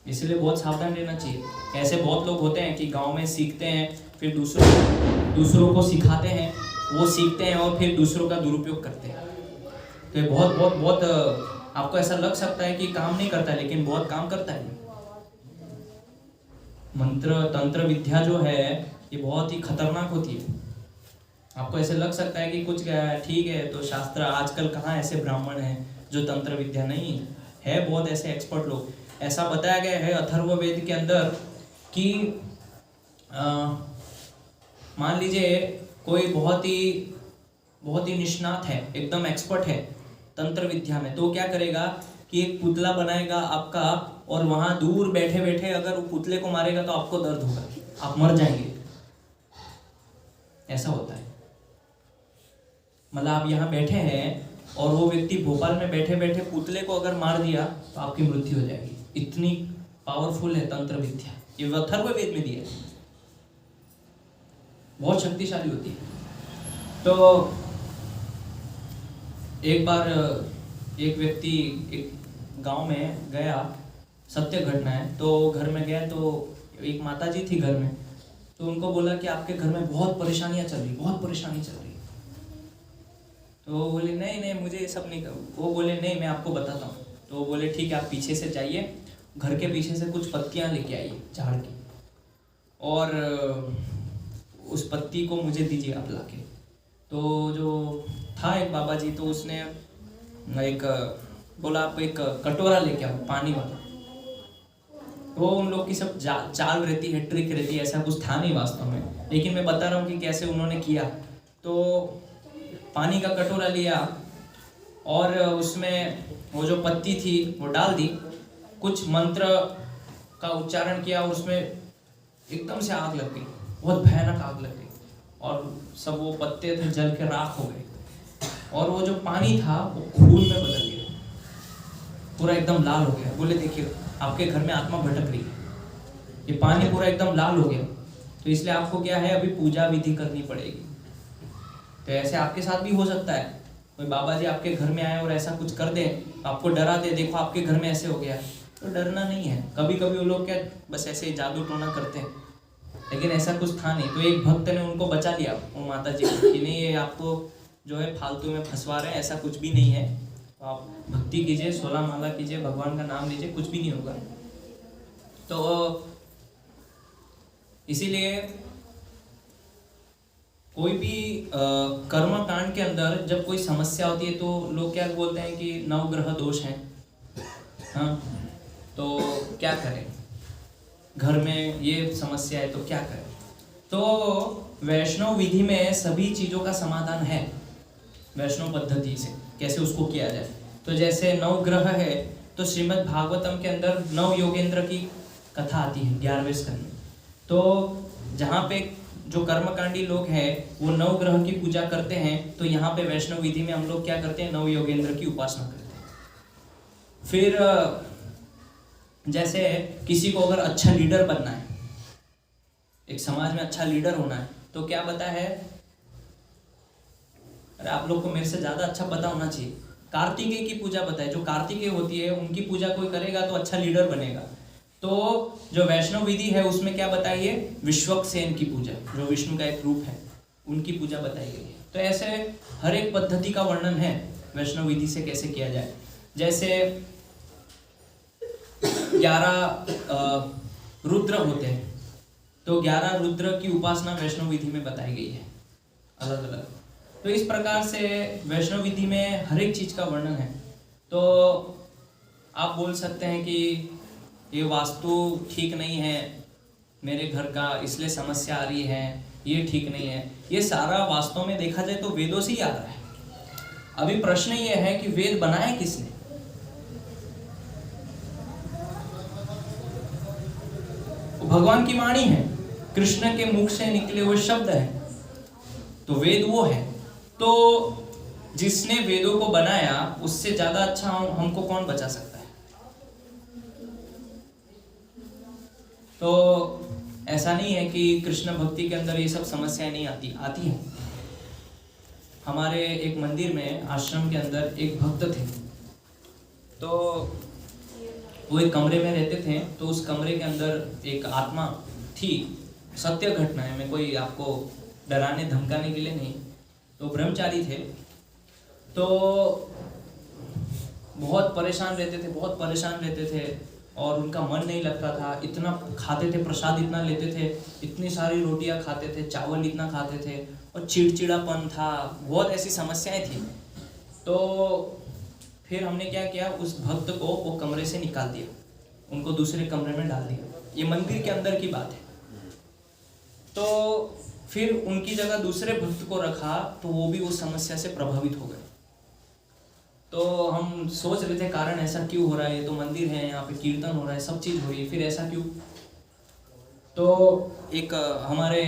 इसलिए बहुत सावधान रहना चाहिए। ऐसे बहुत लोग होते हैं कि गांव में सीखते हैं, फिर दूसरों को सिखाते हैं, वो सीखते हैं और फिर दूसरों का दुरुपयोग करते हैं। तो ये बहुत बहुत बहुत आपको ऐसा लग सकता है कि काम नहीं करता है, लेकिन बहुत काम करता है। मंत्र तंत्र विद्या जो है ये बहुत ही खतरनाक होती है। आपको ऐसे लग सकता है कि कुछ ठीक है, तो शास्त्र आजकल कहाँ ऐसे ब्राह्मण हैं जो तंत्र विद्या नहीं है, बहुत ऐसे एक्सपर्ट लोग। ऐसा बताया गया है अथर्ववेद के अंदर कि मान लीजिए कोई बहुत ही निष्णात है, एकदम एक्सपर्ट है तंत्र विद्या में, तो क्या करेगा कि एक पुतला बनाएगा आपका, और वहां दूर बैठे बैठे अगर वो पुतले को मारेगा तो आपको दर्द होगा, आप मर जाएंगे। ऐसा होता है। मतलब आप यहाँ बैठे हैं और वो व्यक्ति भोपाल में बैठे बैठे पुतले को अगर मार दिया तो आपकी मृत्यु हो जाएगी। इतनी पावरफुल है तंत्र विद्या, ये अथर्ववेद में दिया है, बहुत शक्तिशाली होती है। तो एक बार एक व्यक्ति एक गांव में गया, सत्य घटना है, तो घर में गया तो एक माताजी थी घर में, तो उनको बोला कि आपके घर में बहुत परेशानी चल रही। तो वो बोले नहीं मुझे ये सब नहीं कर, वो बोले नहीं मैं आपको बताता हूँ। तो वो बोले ठीक है, आप पीछे से जाइए, घर के पीछे से कुछ पत्तियाँ लेके आइए झाड़ की, और उस पत्ती को मुझे दीजिए आप लाके। तो जो था एक बाबा जी, तो उसने एक बोला आप एक कटोरा लेके आओ पानी वाला। तो उन लोग की सब चाल रहती है, ट्रिक रहती है, ऐसा कुछ था नहीं वास्तव में, लेकिन मैं बता रहा हूँ कि कैसे उन्होंने किया। तो पानी का कटोरा लिया और उसमें वो जो पत्ती थी वो डाल दी, कुछ मंत्र का उच्चारण किया और उसमें एकदम से आग लग गई, बहुत भयानक आग लग गई, और सब वो पत्ते थे जल के राख हो गए, और वो जो पानी था वो खून में बदल गया, पूरा एकदम लाल हो गया। बोले देखिए आपके घर में आत्मा भटक रही है, ये पानी पूरा एकदम लाल हो गया, तो इसलिए आपको क्या है अभी पूजा विधि करनी पड़ेगी। तो ऐसे आपके साथ भी हो सकता है, कोई बाबा जी आपके घर में आए और ऐसा कुछ कर दे, आपको डरा दे, देखो आपके घर में ऐसे हो गया, तो डरना नहीं है। कभी कभी वो लोग क्या बस ऐसे जादू टोना करते हैं, लेकिन ऐसा कुछ था नहीं। तो एक भक्त ने उनको बचा लिया, वो माता जी को, कि नहीं ये आपको जो है फालतू में फंसवा रहे हैं, ऐसा कुछ भी नहीं है, तो आप भक्ति कीजिए, 16 माला कीजिए, भगवान का नाम लीजिए, कुछ भी नहीं होगा। तो इसीलिए कोई भी कर्म कांड के अंदर जब कोई समस्या होती है तो लोग क्या बोलते हैं कि नवग्रह दोष है। हाँ, तो क्या करें, घर में ये समस्या है तो क्या करें। तो वैष्णव विधि में सभी चीज़ों का समाधान है, वैष्णव पद्धति से कैसे उसको किया जाए। तो जैसे नवग्रह है तो श्रीमद् भागवतम के अंदर नव योगेंद्र की कथा आती है 11वें स्कंद में। तो जहाँ पे जो कर्मकांडी लोग हैं वो नवग्रह की पूजा करते हैं, तो यहाँ पे वैष्णव विधि में हम लोग क्या करते हैं, नव योगेंद्र की उपासना करते हैं। फिर जैसे किसी को अगर अच्छा लीडर बनना है, एक समाज में अच्छा लीडर होना है, तो क्या पता है, अरे आप लोग को मेरे से ज्यादा अच्छा पता होना चाहिए, कार्तिकेय की पूजा पता है। जो कार्तिकेय होती है उनकी पूजा कोई करेगा तो अच्छा लीडर बनेगा। तो जो वैष्णव विधि है उसमें क्या बताइए, विश्वक्सेन की पूजा, जो विष्णु का एक रूप है, उनकी पूजा बताई गई है। तो ऐसे हर एक पद्धति का वर्णन है वैष्णव विधि से कैसे किया जाए। जैसे 11 रुद्र होते हैं, तो 11 रुद्र की उपासना वैष्णव विधि में बताई गई है अलग अलग। तो इस प्रकार से वैष्णव विधि में हर एक चीज का वर्णन है। तो आप बोल सकते हैं कि ये वास्तु ठीक नहीं है मेरे घर का, इसलिए समस्या आ रही है, ये ठीक नहीं है। ये सारा वास्तव में देखा जाए तो वेदों से ही आ रहा है। अभी प्रश्न ये है कि वेद बनाए किसने। भगवान की वाणी है, कृष्ण के मुख से निकले हुए शब्द हैं, तो वेद वो है। तो जिसने वेदों को बनाया उससे ज्यादा अच्छा हमको कौन बचा सकता है। तो ऐसा नहीं है कि कृष्ण भक्ति के अंदर ये सब समस्याएं नहीं आती हैं। हमारे एक मंदिर में आश्रम के अंदर एक भक्त थे, तो वो एक कमरे में रहते थे। तो उस कमरे के अंदर एक आत्मा थी सत्य घटना है, मैं कोई आपको डराने धमकाने के लिए नहीं। तो ब्रह्मचारी थे, तो बहुत परेशान रहते थे और उनका मन नहीं लगता था। इतना खाते थे, प्रसाद इतना लेते थे, इतनी सारी रोटियां खाते थे, चावल इतना खाते थे और चिड़चिड़ापन था, बहुत ऐसी समस्याएं थी। तो फिर हमने क्या किया, उस भक्त को वो कमरे से निकाल दिया, उनको दूसरे कमरे में डाल दिया। ये मंदिर के अंदर की बात है। तो फिर उनकी जगह दूसरे भक्त को रखा, तो वो भी उस समस्या से प्रभावित हो गए। तो हम सोच रहे थे कारण ऐसा क्यों हो रहा है, ये तो मंदिर है, यहाँ पे कीर्तन हो रहा है, सब चीज़ हो रही है, फिर ऐसा क्यों। तो एक हमारे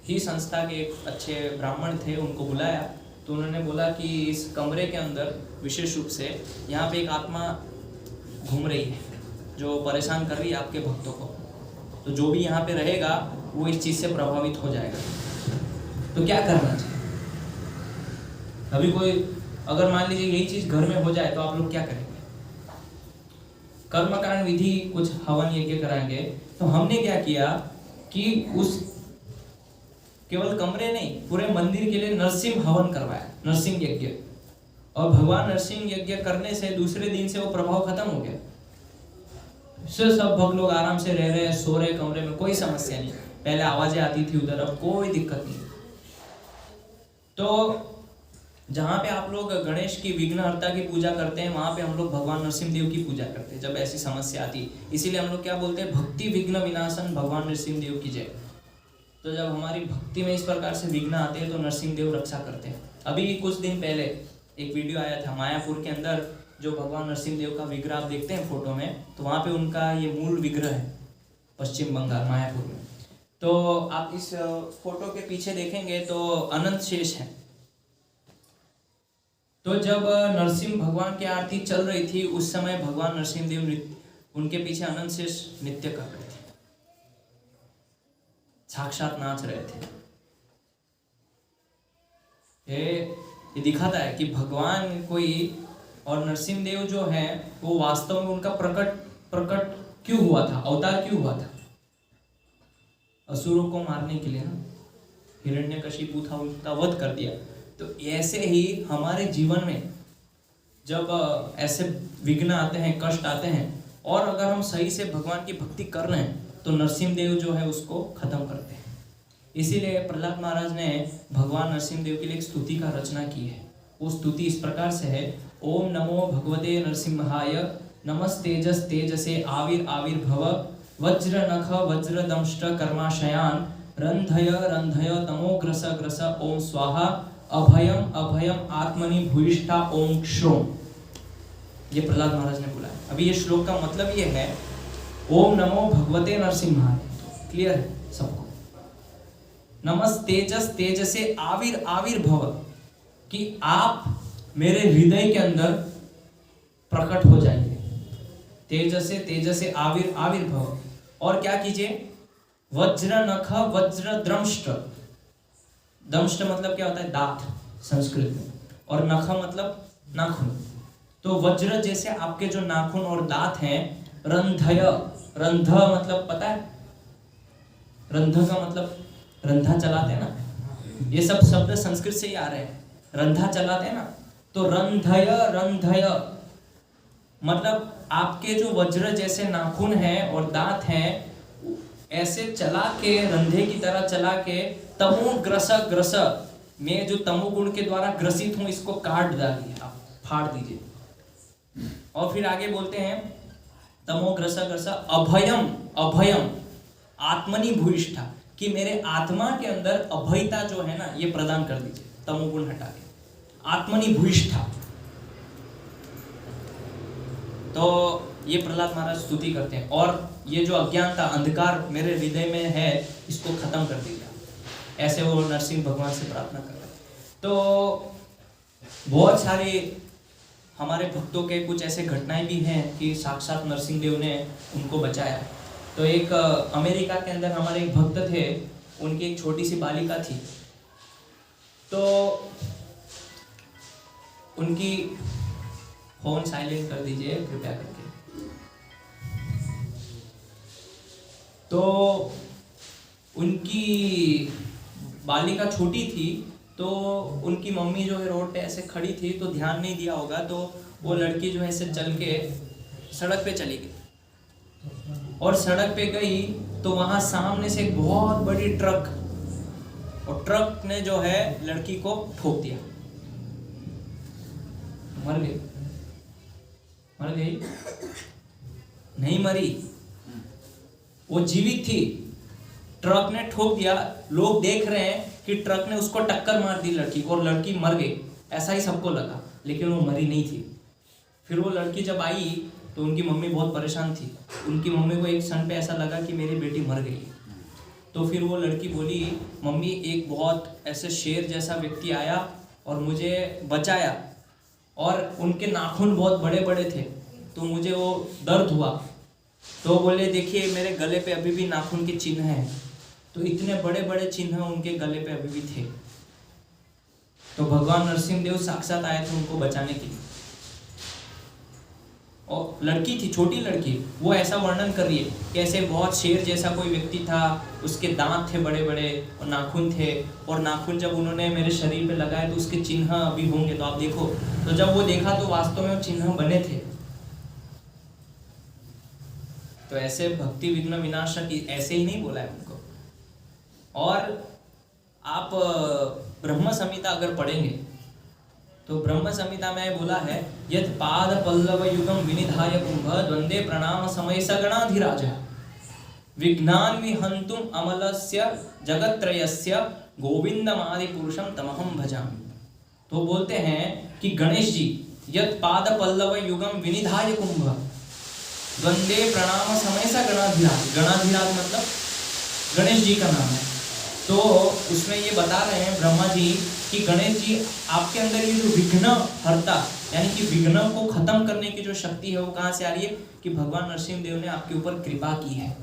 ही संस्था के एक अच्छे ब्राह्मण थे, उनको बुलाया। तो उन्होंने बोला कि इस कमरे के अंदर विशेष रूप से यहाँ पे एक आत्मा घूम रही है जो परेशान कर रही है आपके भक्तों को। तो जो भी यहाँ पे रहेगा वो इस चीज़ से प्रभावित हो जाएगा। तो क्या करना चाहिए? अभी कोई अगर मान लीजिए यही चीज़ घर में हो जाए तो आप लोग क्या करेंगे? कर्मकांड विधि कुछ हवन यज्ञ कराएंगे। तो हमने क्या किया कि उस केवल कमरे नहीं, पूरे मंदिर के लिए नरसिंह हवन करवाया, नरसिंह यज्ञ। और भगवान नरसिंह यज्ञ करने से दूसरे दिन से वो प्रभाव खत्म हो गया। सब भक्त लोग आराम से रह रहे हैं, सो रहे कमरे में, कोई समस्या नहीं। पहले आवाजें आती थी उधर, अब कोई दिक्कत नहीं। तो जहाँ पे आप लोग गणेश की विघ्नहर्ता की पूजा करते हैं, वहाँ पे हम लोग भगवान नरसिंह देव की पूजा करते हैं जब ऐसी समस्या आती। इसीलिए हम लोग क्या बोलते हैं, भक्ति विघ्न विनाशन भगवान नरसिंह देव की जय। तो जब हमारी भक्ति में इस प्रकार से विघ्न आते हैं तो नरसिंह देव रक्षा करते हैं। अभी कुछ दिन पहले एक वीडियो आया था मायापुर के अंदर, जो भगवान नरसिंह देव का विग्रह आप देखते हैं फोटो में, तो वहाँ पे उनका ये मूल विग्रह है पश्चिम बंगाल मायापुर में। तो आप इस फोटो के पीछे देखेंगे तो अनंत शेष है। तो जब नरसिंह भगवान की आरती चल रही थी उस समय भगवान नरसिंह देव उनके पीछे अनंत शेष नृत्य कर रहे थे, साक्षात नाच रहे थे। ये दिखाता है कि भगवान कोई और नरसिंह देव जो है वो वास्तव में उनका प्रकट क्यों हुआ था, अवतार क्यों हुआ था? असुरों को मारने के लिए ना, हिरण्यकशिपु था, उसका वध कर दिया। तो ऐसे ही हमारे जीवन में जब ऐसे विघ्न आते हैं, कष्ट आते हैं, और अगर हम सही से भगवान की भक्ति कर रहे हैं तो नरसिंह देव जो है उसको खत्म करते हैं। इसीलिए प्रहलाद महाराज ने भगवान नरसिंह देव के लिए एक स्तुति का रचना की है। वो स्तुति इस प्रकार से है, ओम नमो भगवते नरसिंहाय, नमस्तेजस तेजसे आविर्भव, वज्र नख वज्र दंष्ट कर्माशयान, रंधय रंधय तमोग्रस ग्रस, ओम स्वाहा, अभयम अभयम आत्मनि भूयिष्ठा, ओम क्षोम। ये प्रहलाद महाराज ने बोला है। अभी ये श्लोक का मतलब ये है, ओम नमो भगवते नरसिंहाय, क्लियर है सबको? नमस्तेजस तेजसे आविर्भव, कि आप मेरे हृदय के अंदर प्रकट हो जाइए। तेजसे आविर्भव, और क्या कीजिए, वज्र नख वज्र दंष्ट, दंष्ट मतलब क्या होता है, दांत संस्कृत में, और नख मतलब नाखून। तो वज्र जैसे आपके जो नाखून और दांत हैं, रंधय, रंध मतलब पता है, रंध का मतलब रंधा चलाते हैं ना, ये सब शब्द संस्कृत से ही आ रहे हैं, रंधा चलाते हैं ना। तो रंधय रंधय मतलब आपके जो वज्र जैसे नाखून हैं और दांत हैं, ऐसे चला के, रंधे की तरह चला के, तमो ग्रस ग्रस, मैं जो तमोगुण के द्वारा ग्रसित हूं इसको काट डालिए, आप फाड़ दीजिए। और फिर आगे बोलते हैं, तमो ग्रस ग्रस अभयम अभयम आत्मनि भूयिष्ठा, कि मेरे आत्मा के अंदर अभयता जो है ना ये प्रदान कर दीजिए, तमोगुण हटा के, आत्मनि भूयिष्ठा। तो ये प्रहलाद महाराज स्तुति करते हैं, और ये जो अज्ञानता अंधकार मेरे हृदय में है इसको खत्म कर दीजिए, ऐसे वो नरसिंह भगवान से प्रार्थना कर रहे हैं। तो बहुत सारे हमारे भक्तों के कुछ ऐसे घटनाएं भी हैं कि साक्षात नरसिंह देव ने उनको बचाया। तो एक अमेरिका के अंदर हमारे एक भक्त थे, उनकी एक छोटी सी बालिका थी। तो उनकी फोन साइलेंट कर दीजिए कृपया करके। तो उनकी बालिका छोटी थी, तो उनकी मम्मी जो है रोड पे ऐसे खड़ी थी तो ध्यान नहीं दिया होगा, तो वो लड़की जो है ऐसे चल के सड़क पे चली गई। और सड़क पे गई तो वहाँ सामने से एक बहुत बड़ी ट्रक, और ट्रक ने जो है लड़की को ठोक दिया, मर गई। मर गई नहीं, मरी, वो जीवित थी। ट्रक ने ठोक दिया, लोग देख रहे हैं कि ट्रक ने उसको टक्कर मार दी लड़की को और लड़की मर गई, ऐसा ही सबको लगा, लेकिन वो मरी नहीं थी। फिर वो लड़की जब आई तो उनकी मम्मी बहुत परेशान थी। उनकी मम्मी को एक क्षण पे ऐसा लगा कि मेरी बेटी मर गई। तो फिर वो लड़की बोली, मम्मी एक बहुत ऐसे शेर जैसा व्यक्ति आया और मुझे बचाया, और उनके नाखून बहुत बड़े बड़े थे, तो मुझे वो दर्द हुआ। तो बोले देखिए मेरे गले पे अभी भी नाखून के चिन्ह हैं। तो इतने बड़े बड़े चिन्ह उनके गले पे अभी भी थे। तो भगवान नरसिंह देव साक्षात आए थे उनको बचाने के लिए। और लड़की थी, छोटी लड़की, वो ऐसा वर्णन कर रही है कि ऐसे बहुत शेर जैसा कोई व्यक्ति था, उसके दांत थे बड़े बड़े और नाखून थे, और नाखून जब उन्होंने मेरे शरीर पे लगाए तो उसके चिन्ह अभी होंगे, तो आप देखो। तो जब वो देखा तो वास्तव में वो चिन्ह बने थे। तो ऐसे भक्ति विघ्न विनाशक ऐसे ही नहीं बोला है उनको। और आप ब्रह्म संहिता अगर पढ़ेंगे तो ब्रह्म संहिता में बोला है, यत् पाद पल्लव युगम विनिधाय कुंभ द्वंदे प्रणाम समय सगणाधिराज विघ्नान विहंतुम अमलस्य जगत्त्रयस्य गोविंदमादि पुरुषम तमहम भजामि। तो बोलते हैं कि गणेश जी, यत् पाद पल्लव युगम विनिधाय कुंभ द्वंदे प्रणाम समय सगणाधिराज, गणाधिराज मतलब गणेश जी का नाम है। तो उसमें ये बता रहे हैं ब्रह्मा जी कि गणेश जी आपके अंदर ये जो विघ्न हरता, यानी कि विघ्न को खत्म करने की जो शक्ति है वो कहाँ से आ रही है, कि भगवान नरसिंह देव ने आपके ऊपर कृपा की है,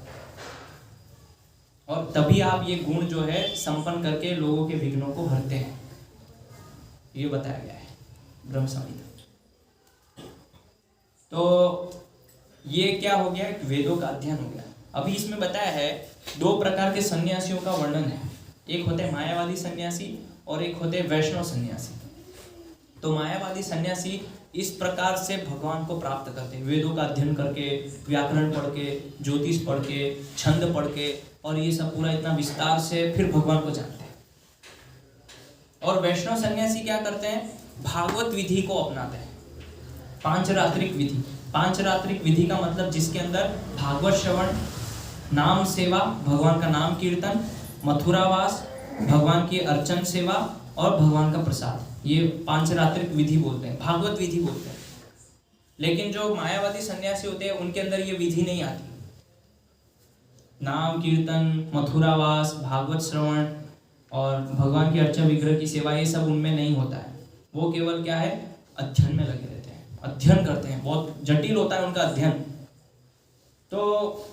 और तभी आप ये गुण जो है संपन्न करके लोगों के विघ्नों को हरते हैं। ये बताया गया है ब्रह्म संहिता। तो ये क्या हो गया, वेदों का अध्ययन हो गया। अभी इसमें बताया है 2 प्रकार के सन्यासियों का वर्णन है। एक होते हैं मायावादी सन्यासी और एक होते हैं वैष्णव सन्यासी। तो मायावादी सन्यासी इस प्रकार से भगवान को प्राप्त करते हैं, वेदों का अध्ययन करके, व्याकरण पढ़ के, ज्योतिष पढ़ के, छंद पढ़ के, और ये सब पूरा इतना विस्तार से फिर भगवान को जानते हैं। और वैष्णव सन्यासी क्या करते हैं, भागवत विधि को अपनाते हैं, पांचरात्रिक विधि। पांचरात्रिक विधि का मतलब जिसके अंदर भागवत श्रवण, नाम सेवा, भगवान का नाम कीर्तन, मथुरावास, भगवान की अर्चन सेवा और भगवान का प्रसाद, ये पांचरात्रिक विधि बोलते हैं, भागवत विधि बोलते हैं। लेकिन जो मायावादी सन्यासी होते हैं उनके अंदर ये विधि नहीं आती। नाम कीर्तन, मथुरावास, भागवत श्रवण और भगवान की अर्चन विग्रह की सेवा, ये सब उनमें नहीं होता है। वो केवल क्या है, अध्ययन में लगे रहते हैं, अध्ययन करते हैं, बहुत जटिल होता है उनका अध्ययन। तो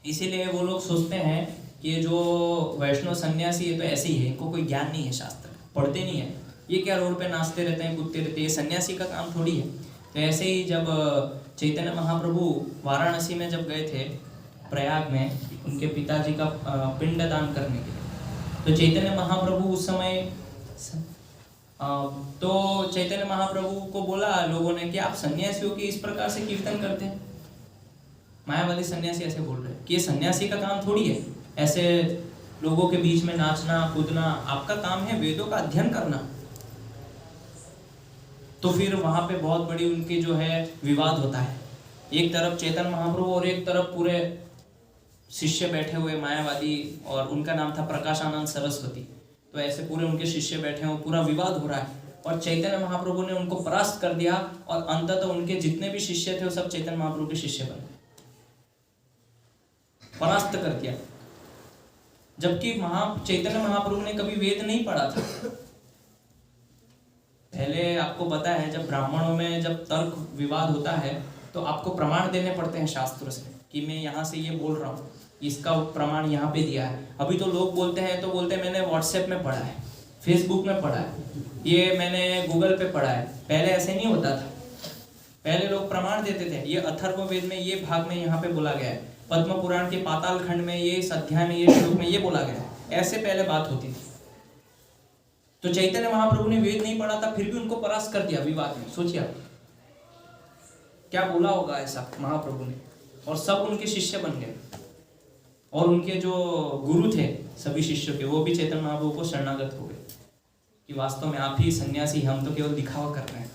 इसीलिए वो लोग सोचते हैं कि ये जो वैष्णव सन्यासी है तो ऐसे ही है, इनको कोई ज्ञान नहीं है, शास्त्र पढ़ते नहीं है, ये क्या रोड पे नाचते रहते हैं, कूदते रहते हैं, ये सन्यासी का काम थोड़ी है। तो ऐसे ही जब चैतन्य महाप्रभु वाराणसी में जब गए थे, प्रयाग में, उनके पिताजी का पिंड दान करने के लिए, तो चैतन्य महाप्रभु उस समय तो चैतन्य महाप्रभु को बोला लोगों ने कि आप सन्यासियों के इस प्रकार से कीर्तन करते हैं। मायावादी सन्यासी ऐसे बोल रहे हैं कि ये सन्यासी का काम थोड़ी है ऐसे लोगों के बीच में नाचना कूदना, आपका काम है वेदों का अध्ययन करना। तो फिर वहां पे बहुत बड़ी उनकी जो है विवाद होता है, एक तरफ चैतन्य महाप्रभु और एक तरफ पूरे शिष्य बैठे हुए मायावादी, और उनका नाम था प्रकाशानंद सरस्वती। तो ऐसे पूरे उनके शिष्य बैठे हैं, पूरा विवाद हो रहा है, और चैतन्य महाप्रभु ने उनको परास्त कर दिया, और अंततः उनके जितने भी शिष्य थे वो सब चैतन्य महाप्रभु के शिष्य बन गए, परास्त कर दिया। जबकि चैतन्य महाप्रभु ने कभी वेद नहीं पढ़ा था। पहले आपको पता है जब ब्राह्मणों में जब तर्क विवाद होता है तो आपको प्रमाण देने पड़ते हैं शास्त्रों से कि मैं यहाँ से ये बोल रहा हूँ, इसका प्रमाण यहाँ पे दिया है। अभी तो लोग बोलते हैं तो बोलते हैं मैंने व्हाट्सएप में पढ़ा है, फेसबुक में पढ़ा है, ये मैंने गूगल पे पढ़ा है। पहले ऐसे नहीं होता था, पहले लोग प्रमाण देते थे, ये अथर्ववेद में ये भाग में यहाँ पे बोला गया है, पद्म पुराण के पाताल खंड में ये इस अध्याय में ये श्लोक में ये बोला गया है, ऐसे पहले बात होती थी। तो चैतन्य महाप्रभु ने वेद नहीं पढ़ा था, फिर भी उनको परास्त कर दिया विवाद में। सोचिए आप क्या बोला होगा ऐसा महाप्रभु ने, और सब उनके शिष्य बन गए। और उनके जो गुरु थे सभी शिष्यों के, वो भी चैतन्य महाप्रभु को शरणागत हो गए कि वास्तव में आप ही सन्यासी, हम तो केवल दिखावा कर रहे हैं।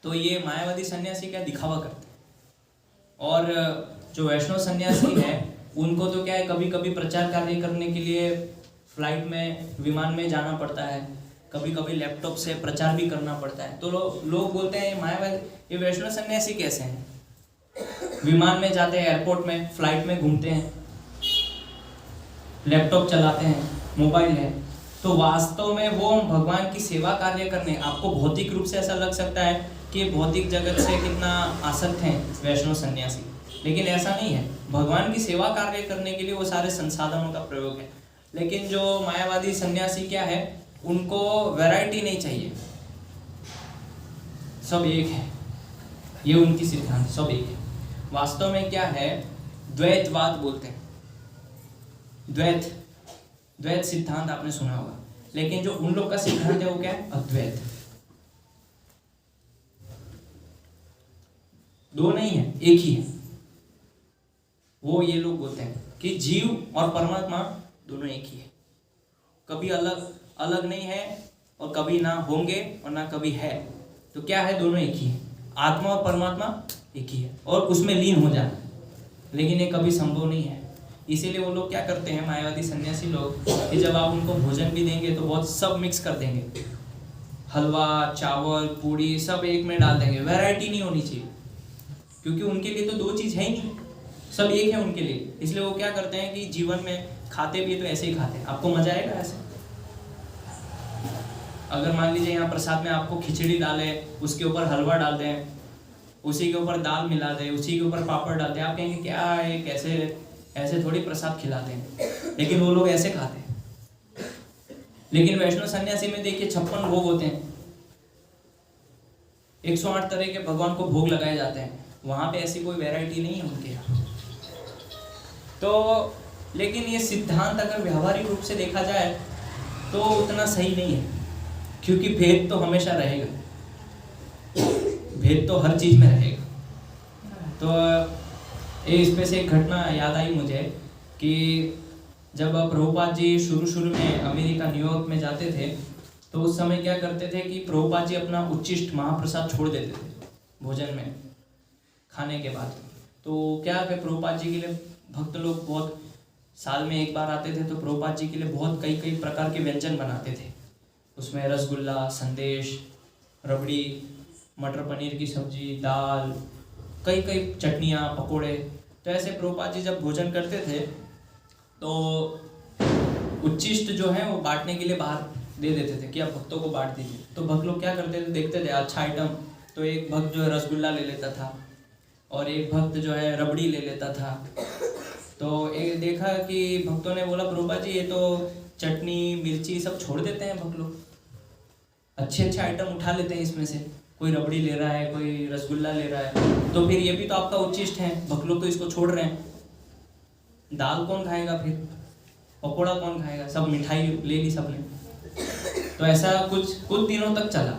तो ये मायावादी सन्यासी क्या दिखावा करते हैं, और जो वैष्णव सन्यासी है उनको तो क्या है, कभी कभी प्रचार कार्य करने के लिए फ्लाइट में, विमान में जाना पड़ता है, कभी कभी लैपटॉप से प्रचार भी करना पड़ता है। तो लोग बोलते हैं मायावादी, ये वैष्णव सन्यासी कैसे हैं, विमान में जाते हैं, एयरपोर्ट में, फ्लाइट में घूमते हैं, लैपटॉप चलाते हैं, मोबाइल है। तो वास्तव में वो भगवान की सेवा कार्य करने, आपको भौतिक रूप से ऐसा लग सकता है कि भौतिक जगत से कितना आसक्त हैं वैष्णव सन्यासी, लेकिन ऐसा नहीं है। भगवान की सेवा कार्य करने के लिए वो सारे संसाधनों का प्रयोग है। लेकिन जो मायावादी सन्यासी क्या है, उनको वैरायटी नहीं चाहिए, सब एक है, ये उनकी सिद्धांत, सब एक है। वास्तव में क्या है, द्वैतवाद बोलते हैं, द्वैत सिद्धांत आपने सुना होगा। लेकिन जो उन लोग का सिद्धांत है वो क्या है, अद्वैत। दो नहीं है, एक ही है। वो ये लोग बोलते हैं कि जीव और परमात्मा दोनों एक ही है, कभी अलग नहीं है, और कभी ना होंगे और ना कभी है। तो क्या है, दोनों एक ही है, आत्मा और परमात्मा एक ही है, और उसमें लीन हो जाना, लेकिन ये कभी संभव नहीं है। इसीलिए वो लोग क्या करते हैं, मायावादी सन्यासी लोग, कि जब आप उनको भोजन भी देंगे तो बहुत सब मिक्स कर देंगे, हलवा, चावल, पूड़ी सब एक में डाल देंगे, वैरायटी नहीं होनी चाहिए, क्योंकि उनके लिए तो दो चीज़ है ही नहीं, सब एक है उनके लिए। इसलिए वो क्या करते हैं कि जीवन में खाते भी तो ऐसे ही खाते हैं। आपको मजा आएगा ऐसे, अगर मान लीजिए यहाँ प्रसाद में आपको खिचड़ी डाले, उसके ऊपर हलवा डाल दें, उसी के ऊपर दाल मिला दें, उसी के ऊपर पापड़ डाल दें, आप कहेंगे क्या है, कैसे ऐसे थोड़ी प्रसाद खिलाते हैं। लेकिन वो लोग ऐसे खाते हैं। लेकिन वैष्णव सन्यासी में देखिए 56 भोग होते हैं, 108 तरह के भगवान को भोग लगाए जाते हैं। वहां पे ऐसी कोई वैरायटी नहीं है उनके यहाँ। तो लेकिन ये सिद्धांत अगर व्यावहारिक रूप से देखा जाए तो उतना सही नहीं है, क्योंकि भेद तो हमेशा रहेगा, भेद तो हर चीज में रहेगा। तो इसमें से एक घटना याद आई मुझे कि जब प्रभुपाद जी शुरू में अमेरिका, न्यूयॉर्क में जाते थे, तो उस समय क्या करते थे कि प्रभुपाद जी अपना उच्चिष्ट महाप्रसाद छोड़ देते थे भोजन में, खाने के बाद। तो क्या है, प्रभुपाद जी के लिए भक्त लोग बहुत साल में एक बार आते थे, तो प्रभुपाद जी के लिए बहुत कई प्रकार के व्यंजन बनाते थे। उसमें रसगुल्ला, संदेश, रबड़ी, मटर पनीर की सब्जी, दाल, कई चटनियाँ, पकोड़े। तो ऐसे प्रभुपाद जी जब भोजन करते थे तो उच्चिष्ट जो है वो बांटने के लिए बाहर दे देते थे कि आप भक्तों को बांट दीजिए। तो भक्त लोग क्या करते थे, देखते थे अच्छा आइटम, तो एक भक्त जो है रसगुल्ला ले लेता था और एक भक्त जो है रबड़ी ले लेता था। तो एक देखा कि भक्तों ने बोला प्रभुपाद जी ये तो चटनी, मिर्ची सब छोड़ देते हैं भक्त लोग, अच्छे आइटम उठा लेते हैं इसमें से, कोई रबड़ी ले रहा है, कोई रसगुल्ला ले रहा है, तो फिर ये भी तो आपका उच्चिष्ट है, भक्त लोग तो इसको छोड़ रहे हैं। दाल कौन खाएगा, फिर पकौड़ा कौन खाएगा, सब मिठाई ले ली सबने। तो ऐसा कुछ दिनों तक चला।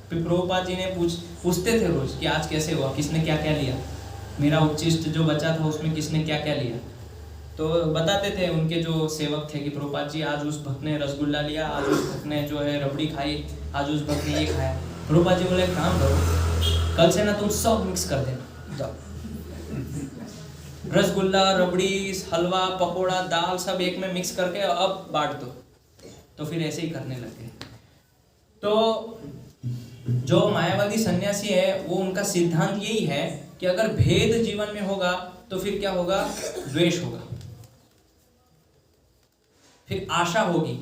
फिर प्रभुपाद जी ने पूछते थे रोज कि आज कैसे हुआ, किसने क्या क्या लिया, मेरा उच्चिष्ट जो बचा था उसमें किसने क्या क्या लिया। तो बताते थे उनके जो सेवक थे कि प्रभुपाद जी आज उस भक्त ने रसगुल्ला लिया, आज उस भक्त ने जो है रबड़ी खाई, आज उस भक्त ने ये खाया। प्रभुपाद जी बोले काम करो, कल से ना तुम सब मिक्स कर देना, जाओ रसगुल्ला, रबड़ी, हलवा, पकोड़ा, दाल सब एक में मिक्स करके अब बांट दो। तो फिर ऐसे ही करने लगे। तो जो मायावादी सन्यासी है वो उनका सिद्धांत यही है कि अगर भेद जीवन में होगा तो फिर क्या होगा, द्वेष होगा, फिर आशा होगी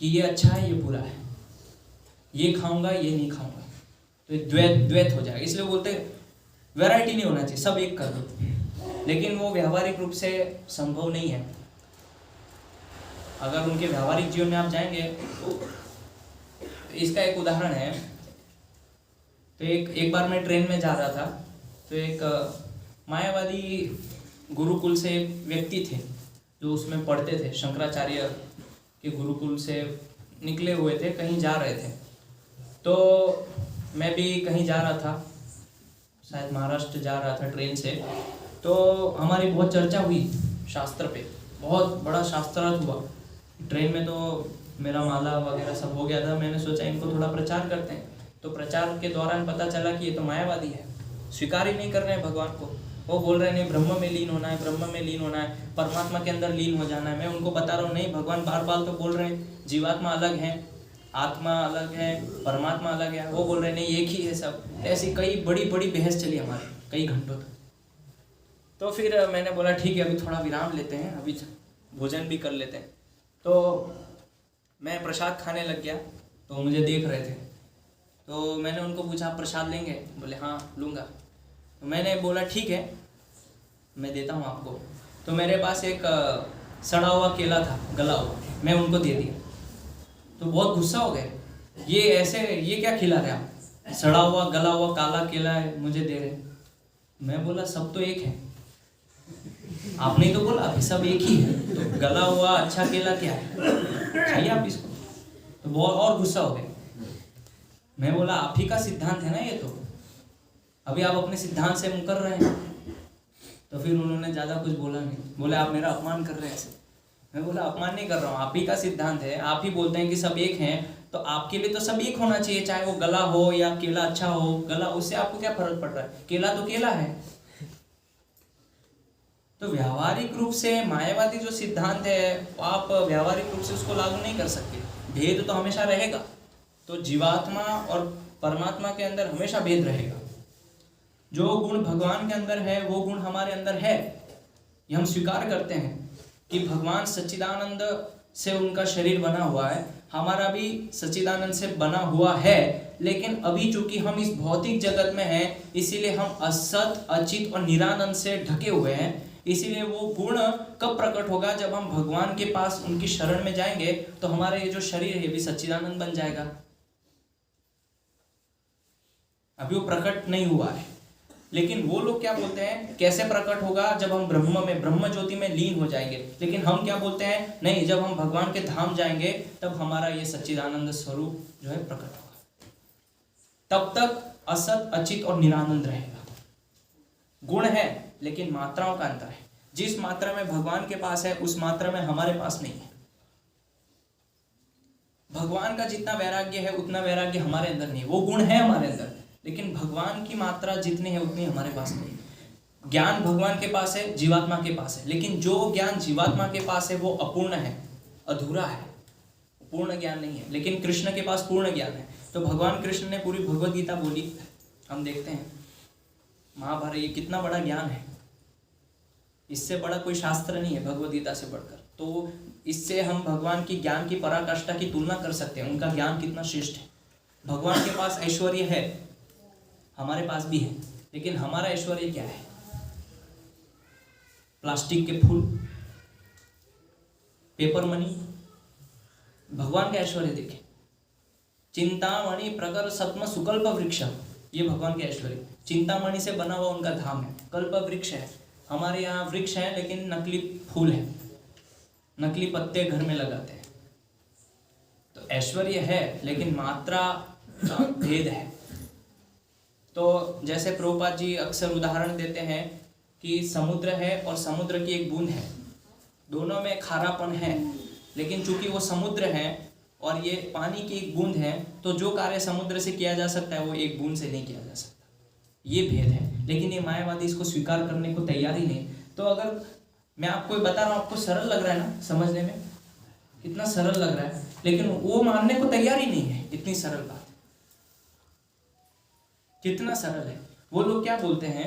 कि ये अच्छा है, ये बुरा है, ये खाऊंगा, ये नहीं खाऊंगा, तो ये द्वैत हो जाएगा। इसलिए बोलते वैरायटी नहीं होना चाहिए, सब एक कर दो। लेकिन वो व्यवहारिक रूप से संभव नहीं है। अगर उनके व्यवहारिक जीवन में आप जाएंगे तो इसका एक उदाहरण है। तो एक बार मैं ट्रेन में जा रहा था, तो एक मायावादी गुरुकुल से व्यक्ति थे जो उसमें पढ़ते थे, शंकराचार्य के गुरुकुल से निकले हुए थे, कहीं जा रहे थे। तो मैं भी कहीं जा रहा था, शायद महाराष्ट्र जा रहा था ट्रेन से। तो हमारी बहुत चर्चा हुई शास्त्र पे, बहुत बड़ा शास्त्रार्थ हुआ ट्रेन में। तो मेरा माला वगैरह सब हो गया था। मैंने सोचा इनको थोड़ा प्रचार करते हैं। तो प्रचार के दौरान पता चला कि ये तो मायावादी है, स्वीकार ही नहीं कर रहे हैं भगवान को। वो बोल रहे हैं नहीं, ब्रह्म में लीन होना है, ब्रह्म में लीन होना है, परमात्मा के अंदर लीन हो जाना है। मैं उनको बता रहा हूँ नहीं, भगवान बार बार तो बोल रहे हैं जीवात्मा अलग है, आत्मा अलग है, परमात्मा अलग है। वो बोल रहे हैं नहीं, एक ही है सब। ऐसी कई बड़ी बड़ी बहस चली हमारी कई घंटों तक। तो फिर मैंने बोला ठीक है, अभी थोड़ा विराम लेते हैं, अभी भोजन भी कर लेते हैं। तो मैं प्रसाद खाने लग गया। तो मुझे देख रहे थे। तो मैंने उनको पूछा आप प्रसाद लेंगे? बोले हाँ लूँगा। तो मैंने बोला ठीक है, मैं देता हूँ आपको। तो मेरे पास एक सड़ा हुआ केला था, गला हुआ, मैं उनको दे दिया। तो बहुत गुस्सा हो गए, ये ऐसे, ये क्या खिला रहे आप? सड़ा हुआ गला हुआ काला केला है, मुझे दे रहे। मैं बोला सब तो एक है, आपने ही तो बोला अभी सब एक ही है, तो गला हुआ अच्छा केला क्या है, खाइए आप इसको। तो बहुत और गुस्सा हो गए। मैं बोला आप ही का सिद्धांत है ना ये, तो अभी आप अपने सिद्धांत से मुकर रहे हैं। तो फिर उन्होंने ज़्यादा कुछ बोला नहीं, बोले आप मेरा अपमान कर रहे हैं ऐसे। मैं बोला अपमान नहीं कर रहा हूँ, आप ही का सिद्धांत है, आप ही बोलते हैं कि सब एक हैं, तो आपके लिए तो सब एक होना चाहिए, चाहे वो गला हो या केला अच्छा हो। गला, उससे आपको क्या फर्क पड़ रहा है, केला तो केला है। तो व्यावहारिक रूप से मायावादी जो सिद्धांत है, आप व्यावहारिक रूप से उसको लागू नहीं कर सकते। भेद तो हमेशा रहेगा। तो जीवात्मा और परमात्मा के अंदर हमेशा भेद रहेगा। जो गुण भगवान के अंदर है वो गुण हमारे अंदर है, ये हम स्वीकार करते हैं कि भगवान सच्चिदानंद से उनका शरीर बना हुआ है, हमारा भी सच्चिदानंद से बना हुआ है। लेकिन अभी चूंकि हम इस भौतिक जगत में हैं, इसीलिए हम असत, अचित और निरानंद से ढके हुए हैं। इसीलिए वो गुण कब प्रकट होगा, जब हम भगवान के पास उनकी शरण में जाएंगे, तो हमारा ये जो शरीर है भी सच्चिदानंद बन जाएगा। अभी वो प्रकट नहीं हुआ है। लेकिन वो लोग क्या बोलते हैं, कैसे प्रकट होगा, जब हम ब्रह्म में, ब्रह्म ज्योति में लीन हो जाएंगे। लेकिन हम क्या बोलते हैं, नहीं, जब हम भगवान के धाम जाएंगे तब हमारा ये सच्चिदानंद स्वरूप जो है प्रकट होगा। तब तक असत, अचित और निरानंद रहेगा। गुण है लेकिन मात्राओं का अंतर है। जिस मात्रा में भगवान के पास है उस मात्रा में हमारे पास नहीं है। भगवान का जितना वैराग्य है उतना वैराग्य हमारे अंदर नहीं है। वो गुण है हमारे अंदर, लेकिन भगवान की मात्रा जितनी है उतनी हमारे पास नहीं। ज्ञान भगवान के पास है, जीवात्मा के पास है, लेकिन जो ज्ञान जीवात्मा के पास है वो अपूर्ण है, अधूरा है, पूर्ण ज्ञान नहीं है। लेकिन कृष्ण के पास पूर्ण ज्ञान है। तो भगवान कृष्ण ने पूरी भगवद गीता बोली, हम देखते हैं महाभारत, ये कितना बड़ा ज्ञान है। इससे बड़ा कोई शास्त्र नहीं है भगवद गीता से बढ़कर। तो इससे हम भगवान की ज्ञान की पराकाष्ठा की तुलना कर सकते हैं, उनका ज्ञान कितना श्रेष्ठ है। भगवान के पास ऐश्वर्य है, हमारे पास भी है, लेकिन हमारा ऐश्वर्य क्या है? प्लास्टिक के फूल, पेपर मनी। भगवान का ऐश्वर्य देखें, चिंतामणि प्रकर सत्म सुकल्प वृक्ष, ये भगवान के ऐश्वर्य। चिंतामणि से बना हुआ उनका धाम है, कल्प वृक्ष है। हमारे यहाँ वृक्ष है लेकिन नकली फूल है, नकली पत्ते घर में लगाते हैं। तो ऐश्वर्य है लेकिन मात्रा का भेद है। तो जैसे प्रभुपाद जी अक्सर उदाहरण देते हैं कि समुद्र है और समुद्र की एक बूंद है, दोनों में खारापन है, लेकिन चूंकि वो समुद्र है और ये पानी की एक बूंद है, तो जो कार्य समुद्र से किया जा सकता है वो एक बूंद से नहीं किया जा सकता। ये भेद है। लेकिन ये मायावादी इसको स्वीकार करने को तैयार ही नहीं। तो अगर मैं आपको बता रहा हूँ, आपको सरल लग रहा है ना समझने में, कितना सरल लग रहा है, लेकिन वो मानने को तैयार ही नहीं है। इतनी सरल बात, कितना सरल है। वो लोग क्या बोलते हैं,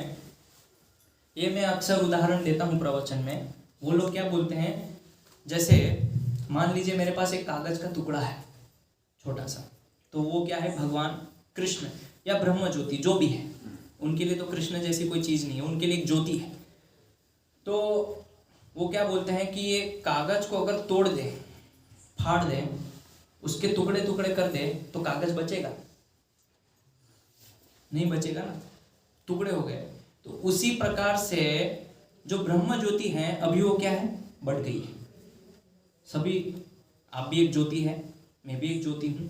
ये मैं अक्सर उदाहरण देता हूँ प्रवचन में। वो लोग क्या बोलते हैं, जैसे मान लीजिए मेरे पास एक कागज का टुकड़ा है छोटा सा, तो वो क्या है, भगवान कृष्ण या ब्रह्म ज्योति जो भी है, उनके लिए तो कृष्ण जैसी कोई चीज़ नहीं है, उनके लिए एक ज्योति है। तो वो क्या बोलते हैं कि ये कागज को अगर तोड़ दे, फाड़ दे, उसके टुकड़े टुकड़े कर दे, तो कागज बचेगा? नहीं बचेगा ना, टुकड़े हो गए। तो उसी प्रकार से जो ब्रह्म ज्योति है अभी वो क्या है, बढ़ गई है। सभी, आप भी एक ज्योति है, मैं भी एक ज्योति हूँ,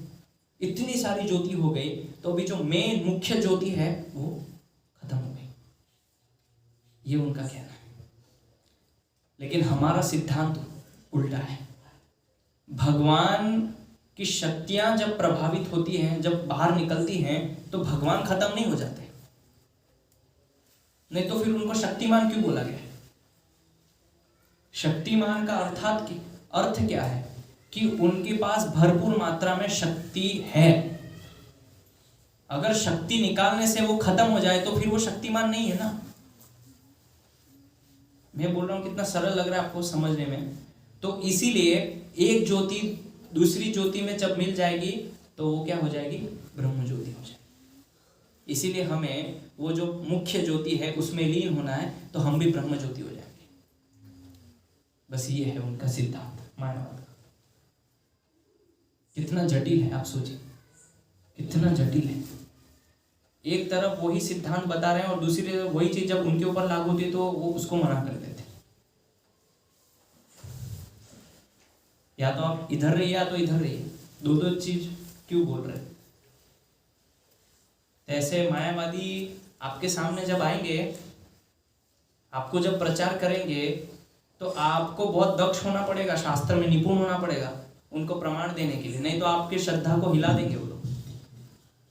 इतनी सारी ज्योति हो गई, तो अभी जो मेन मुख्य ज्योति है वो खत्म हो गई, ये उनका कहना है। लेकिन हमारा सिद्धांत उल्टा है। भगवान की शक्तियां जब प्रभावित होती हैं, जब बाहर निकलती हैं, तो भगवान खत्म नहीं हो जाते, नहीं तो फिर उनको शक्तिमान क्यों बोला गया है? शक्तिमान का अर्थ क्या है कि उनके पास भरपूर मात्रा में शक्ति है। अगर शक्ति निकालने से वो खत्म हो जाए तो फिर वो शक्तिमान नहीं है ना। मैं बोल रहा हूं कितना सरल लग रहा है आपको समझने में। तो इसीलिए एक ज्योति दूसरी ज्योति में जब मिल जाएगी तो वो क्या हो जाएगी, ब्रह्म ज्योति हो जाएगी। इसीलिए हमें वो जो मुख्य ज्योति है उसमें लीन होना है, तो हम भी ब्रह्म ज्योति हो जाएंगे। बस ये है उनका सिद्धांत मायावाद का। कितना जटिल है आप सोचिए, कितना जटिल है। एक तरफ वही सिद्धांत बता रहे हैं और दूसरी तरफ वही चीज जब उनके ऊपर लागू होती है तो वो उसको मना कर देते। या तो आप इधर रहिए या तो इधर रहिए, दो चीज क्यों बोल रहे हैं? ऐसे मायावादी आपके सामने जब आएंगे, आपको जब प्रचार करेंगे, तो आपको बहुत दक्ष होना पड़ेगा, शास्त्र में निपुण होना पड़ेगा उनको प्रमाण देने के लिए, नहीं तो आपकी श्रद्धा को हिला देंगे वो लोग।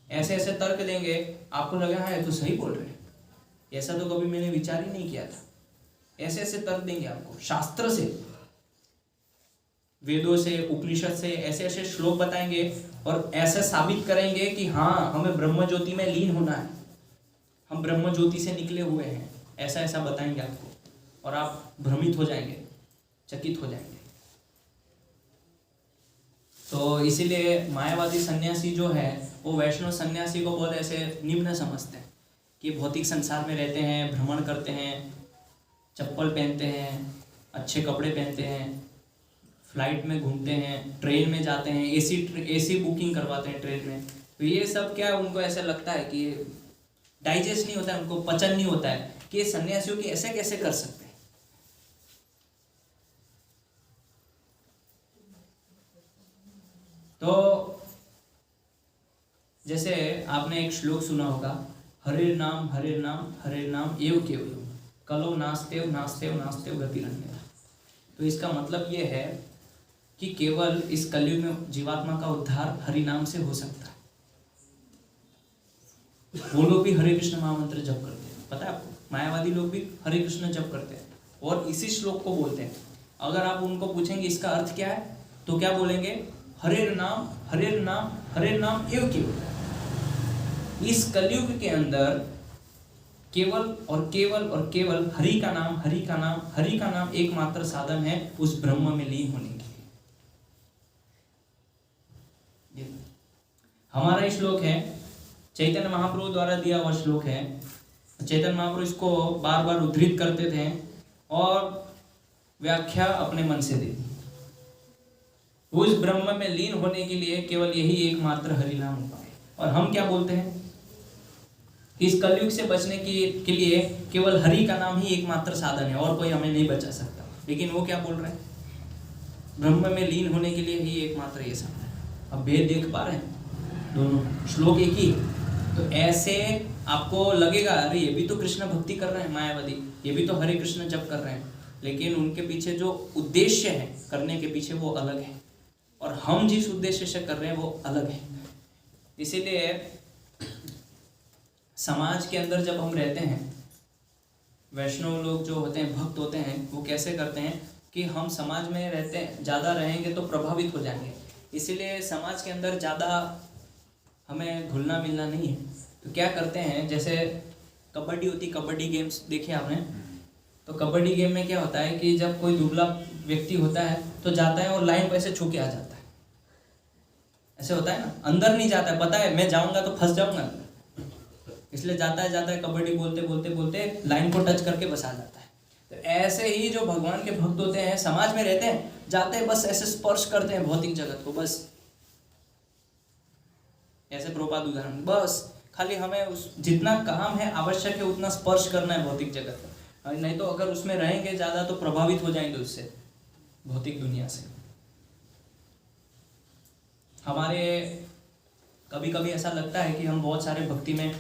ऐसे ऐसे तर्क देंगे, आपको लगा हाँ ये तो सही बोल रहे हैं, ऐसा तो कभी मैंने विचार ही नहीं किया था। ऐसे ऐसे तर्क देंगे आपको, शास्त्र से, वेदों से, उपनिषद से ऐसे ऐसे श्लोक बताएंगे और ऐसे साबित करेंगे कि हाँ हमें ब्रह्म ज्योति में लीन होना है, हम ब्रह्म ज्योति से निकले हुए हैं, ऐसा ऐसा बताएंगे आपको और आप भ्रमित हो जाएंगे, चकित हो जाएंगे। तो इसीलिए मायावादी सन्यासी जो है वो वैष्णव सन्यासी को बहुत ऐसे निम्न समझते हैं कि भौतिक संसार में रहते हैं, भ्रमण करते हैं, चप्पल पहनते हैं, अच्छे कपड़े पहनते हैं, फ्लाइट में घूमते हैं, ट्रेन में जाते हैं, एसी बुकिंग करवाते हैं ट्रेन में। तो ये सब क्या उनको ऐसा लगता है कि डाइजेस्ट नहीं होता है, उनको पचन नहीं होता है कि ये सन्यासियों की ऐसे कैसे कर सकते हैं। तो जैसे आपने एक श्लोक सुना होगा, हरे नाम एव केवलम कलो नास्तेव नास्तेव नास्तेव गतिरन्यथा। तो इसका मतलब ये है कि केवल इस कलयुग में जीवात्मा का उद्धार हरि नाम से हो सकता है। वो लोग भी हरे कृष्ण महामंत्र जप करते हैं, पता है आपको, मायावादी लोग भी हरे कृष्ण जप करते हैं और इसी श्लोक को बोलते हैं। अगर आप उनको पूछेंगे इसका अर्थ क्या है, तो क्या बोलेंगे, हरे नाम एव केवल। इस कलयुग के अंदर केवल और केवल और केवल हरि का नाम एकमात्र साधन है उस ब्रह्म में लीन होने के लिए। हमारा श्लोक है, चैतन्य महाप्रभु द्वारा दिया हुआ श्लोक है। चैतन्य महाप्रभु इसको बार बार उद्धृत करते थे और व्याख्या अपने मन से दी। उस ब्रह्म में लीन होने के लिए केवल यही एकमात्र हरि नाम उपाय। और हम क्या बोलते हैं, इस कलयुग से बचने के लिए केवल हरि का नाम ही एकमात्र साधन है और कोई हमें नहीं बचा सकता। लेकिन वो क्या बोल रहे हैं, ब्रह्म में लीन होने के लिए ही एकमात्र ये साधन है। अब भेद देख पा रहे हैं, दोनों श्लोक एक ही। तो ऐसे आपको लगेगा अरे ये भी तो कृष्ण भक्ति कर रहे हैं मायावादी, ये भी तो हरे कृष्ण जप कर रहे हैं, लेकिन उनके पीछे जो उद्देश्य है करने के पीछे वो अलग है और हम जिस उद्देश्य से कर रहे हैं वो अलग है। इसीलिए समाज के अंदर जब हम रहते हैं, वैष्णव लोग जो होते हैं, भक्त होते हैं, वो कैसे करते हैं कि हम समाज में रहते हैं, ज़्यादा रहेंगे तो प्रभावित हो जाएंगे। इसीलिए समाज के अंदर ज़्यादा हमें घुलना मिलना नहीं है। तो क्या करते हैं, जैसे कबड्डी होती, कबड्डी गेम्स देखे आपने, तो कबड्डी गेम में क्या होता है कि जब कोई दुबला व्यक्ति होता है तो जाता है और लाइन पर ऐसे छू के आ जाता है, ऐसे होता है ना, अंदर नहीं जाता है, पता है मैं जाऊंगा तो फंस जाऊंगा, इसलिए जाता है कबड्डी बोलते बोलते बोलते लाइन को टच करके बस आ जाता है। तो ऐसे ही जो भगवान के भक्त होते हैं, समाज में रहते हैं, जाते हैं बस ऐसे स्पर्श करते हैं भौतिक जगत को, बस ऐसे प्रभुपाद उदाहरण, बस खाली हमें उस जितना काम है आवश्यक है उतना स्पर्श करना है भौतिक जगत में, नहीं तो अगर उसमें रहेंगे ज़्यादा तो प्रभावित हो जाएंगे उससे, भौतिक दुनिया से। हमारे कभी कभी ऐसा लगता है कि हम बहुत सारे भक्ति में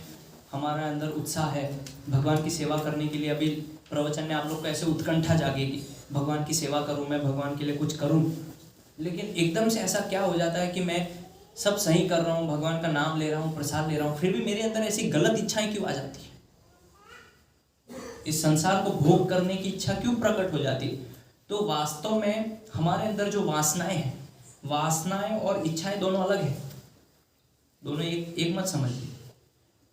हमारा अंदर उत्साह है भगवान की सेवा करने के लिए। अभी प्रवचन में आप लोग को ऐसे उत्कंठा जागेगी, भगवान की सेवा करूं, मैं भगवान के लिए कुछ करूं। लेकिन एकदम से ऐसा क्या हो जाता है कि मैं सब सही कर रहा हूं, भगवान का नाम ले रहा हूं, प्रसाद ले रहा हूं, फिर भी मेरे अंदर ऐसी गलत इच्छाएं क्यों आ जाती है? इस संसार को भोग करने की इच्छा क्यों प्रकट हो जाती है? तो वास्तव में हमारे अंदर जो वासनाएं हैं, वासनाएं और इच्छाएं दोनों अलग है, दोनों एक मत समझिए।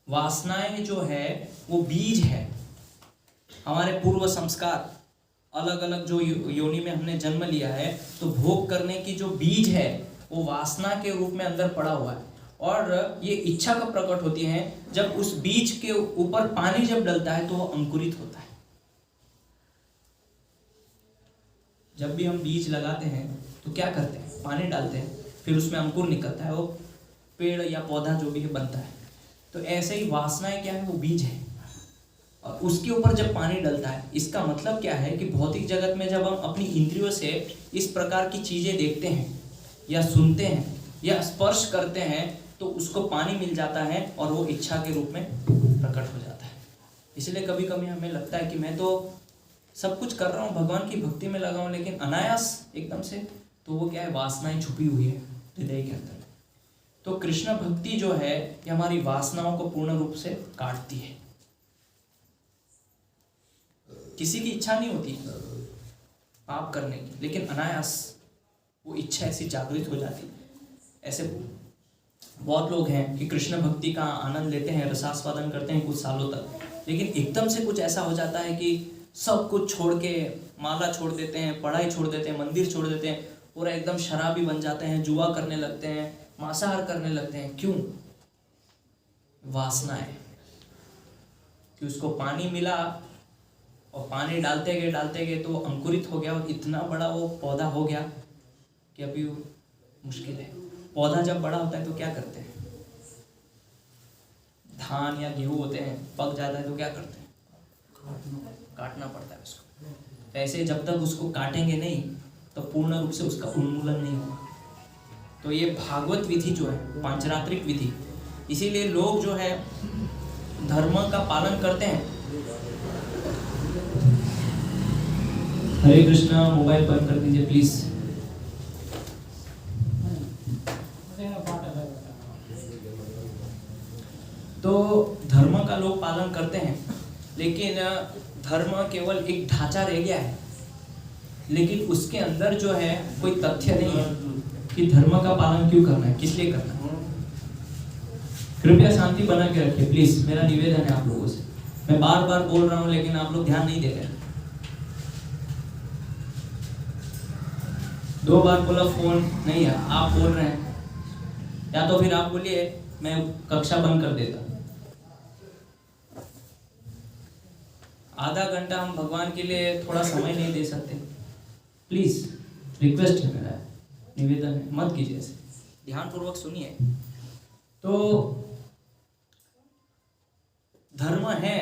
वासनाएं जो है वो बीज है, हमारे पूर्व संस्कार, अलग अलग जो योनि में हमने जन्म लिया है, तो भोग करने की जो बीज है वो वासना के रूप में अंदर पड़ा हुआ है। और ये इच्छा कब प्रकट होती है? जब उस बीज के ऊपर पानी जब डलता है तो वो अंकुरित होता है। जब भी हम बीज लगाते हैं तो क्या करते हैं? पानी डालते हैं, फिर उसमें अंकुर निकलता है, वो पेड़ या पौधा जो भी है बनता है। तो ऐसे ही वासनाएं क्या है? वो बीज है, और उसके ऊपर जब पानी डलता है, इसका मतलब क्या है कि भौतिक जगत में जब हम अपनी इंद्रियों से इस प्रकार की चीजें देखते हैं या सुनते हैं या स्पर्श करते हैं, तो उसको पानी मिल जाता है और वो इच्छा के रूप में प्रकट हो जाता है। इसलिए कभी कभी हमें लगता है कि मैं तो सब कुछ कर रहा हूँ, भगवान की भक्ति में लगा हूँ, लेकिन अनायास एकदम से तो वो क्या है? वासनाएं छुपी हुई है हृदय के अंदर। तो कृष्ण भक्ति जो है ये हमारी वासनाओं को पूर्ण रूप से काटती है। किसी की इच्छा नहीं होती पाप करने की, लेकिन अनायास वो इच्छा ऐसी जागृत हो जाती है। ऐसे बहुत लोग हैं कि कृष्ण भक्ति का आनंद लेते हैं, रसास्वादन करते हैं कुछ सालों तक, लेकिन एकदम से कुछ ऐसा हो जाता है कि सब कुछ छोड़ के, माला छोड़ देते हैं, पढ़ाई छोड़ देते हैं, मंदिर छोड़ देते हैं, पूरा एकदम शराबी बन जाते हैं, जुआ करने लगते हैं, मांसाहार करने लगते हैं। क्यों? वासना है कि उसको पानी मिला और पानी डालते गए तो वो अंकुरित हो गया और इतना बड़ा वो पौधा हो गया कि अभी मुश्किल है। पौधा जब बड़ा होता है तो क्या करते हैं? धान या गेहूं होते हैं, पक जाता है तो क्या करते हैं? काटना पड़ता है उसको। ऐसे जब तक उसको काटेंगे नहीं तो पूर्ण रूप से उसका उन्मूलन नहीं होगा। तो ये भागवत विधि जो है, पांचरात्रिक विधि, इसीलिए लोग जो है धर्म का पालन करते हैं। हरे कृष्णा, मोबाइल बंद कर दीजिए प्लीज। तो धर्म का लोग पालन करते हैं, लेकिन धर्म केवल एक ढांचा रह गया है, लेकिन उसके अंदर जो है कोई तथ्य नहीं है कि धर्म का पालन क्यों करना है, किस लिए करना है। कृपया शांति बना के रखिए प्लीज, मेरा निवेदन है आप लोगों से। मैं बार बार बोल रहा हूं लेकिन आप लोग ध्यान नहीं दे रहे। 2 बार बोला फोन नहीं है, आप बोल रहे हैं, या तो फिर आप बोलिए मैं कक्षा बंद कर देता। आधा घंटा हम भगवान के लिए थोड़ा समय नहीं दे सकते? प्लीज रिक्वेस्ट है, मेरा निवेदन है, मत कीजिए ऐसे, ध्यान पूर्वक सुनिए। तो धर्म है,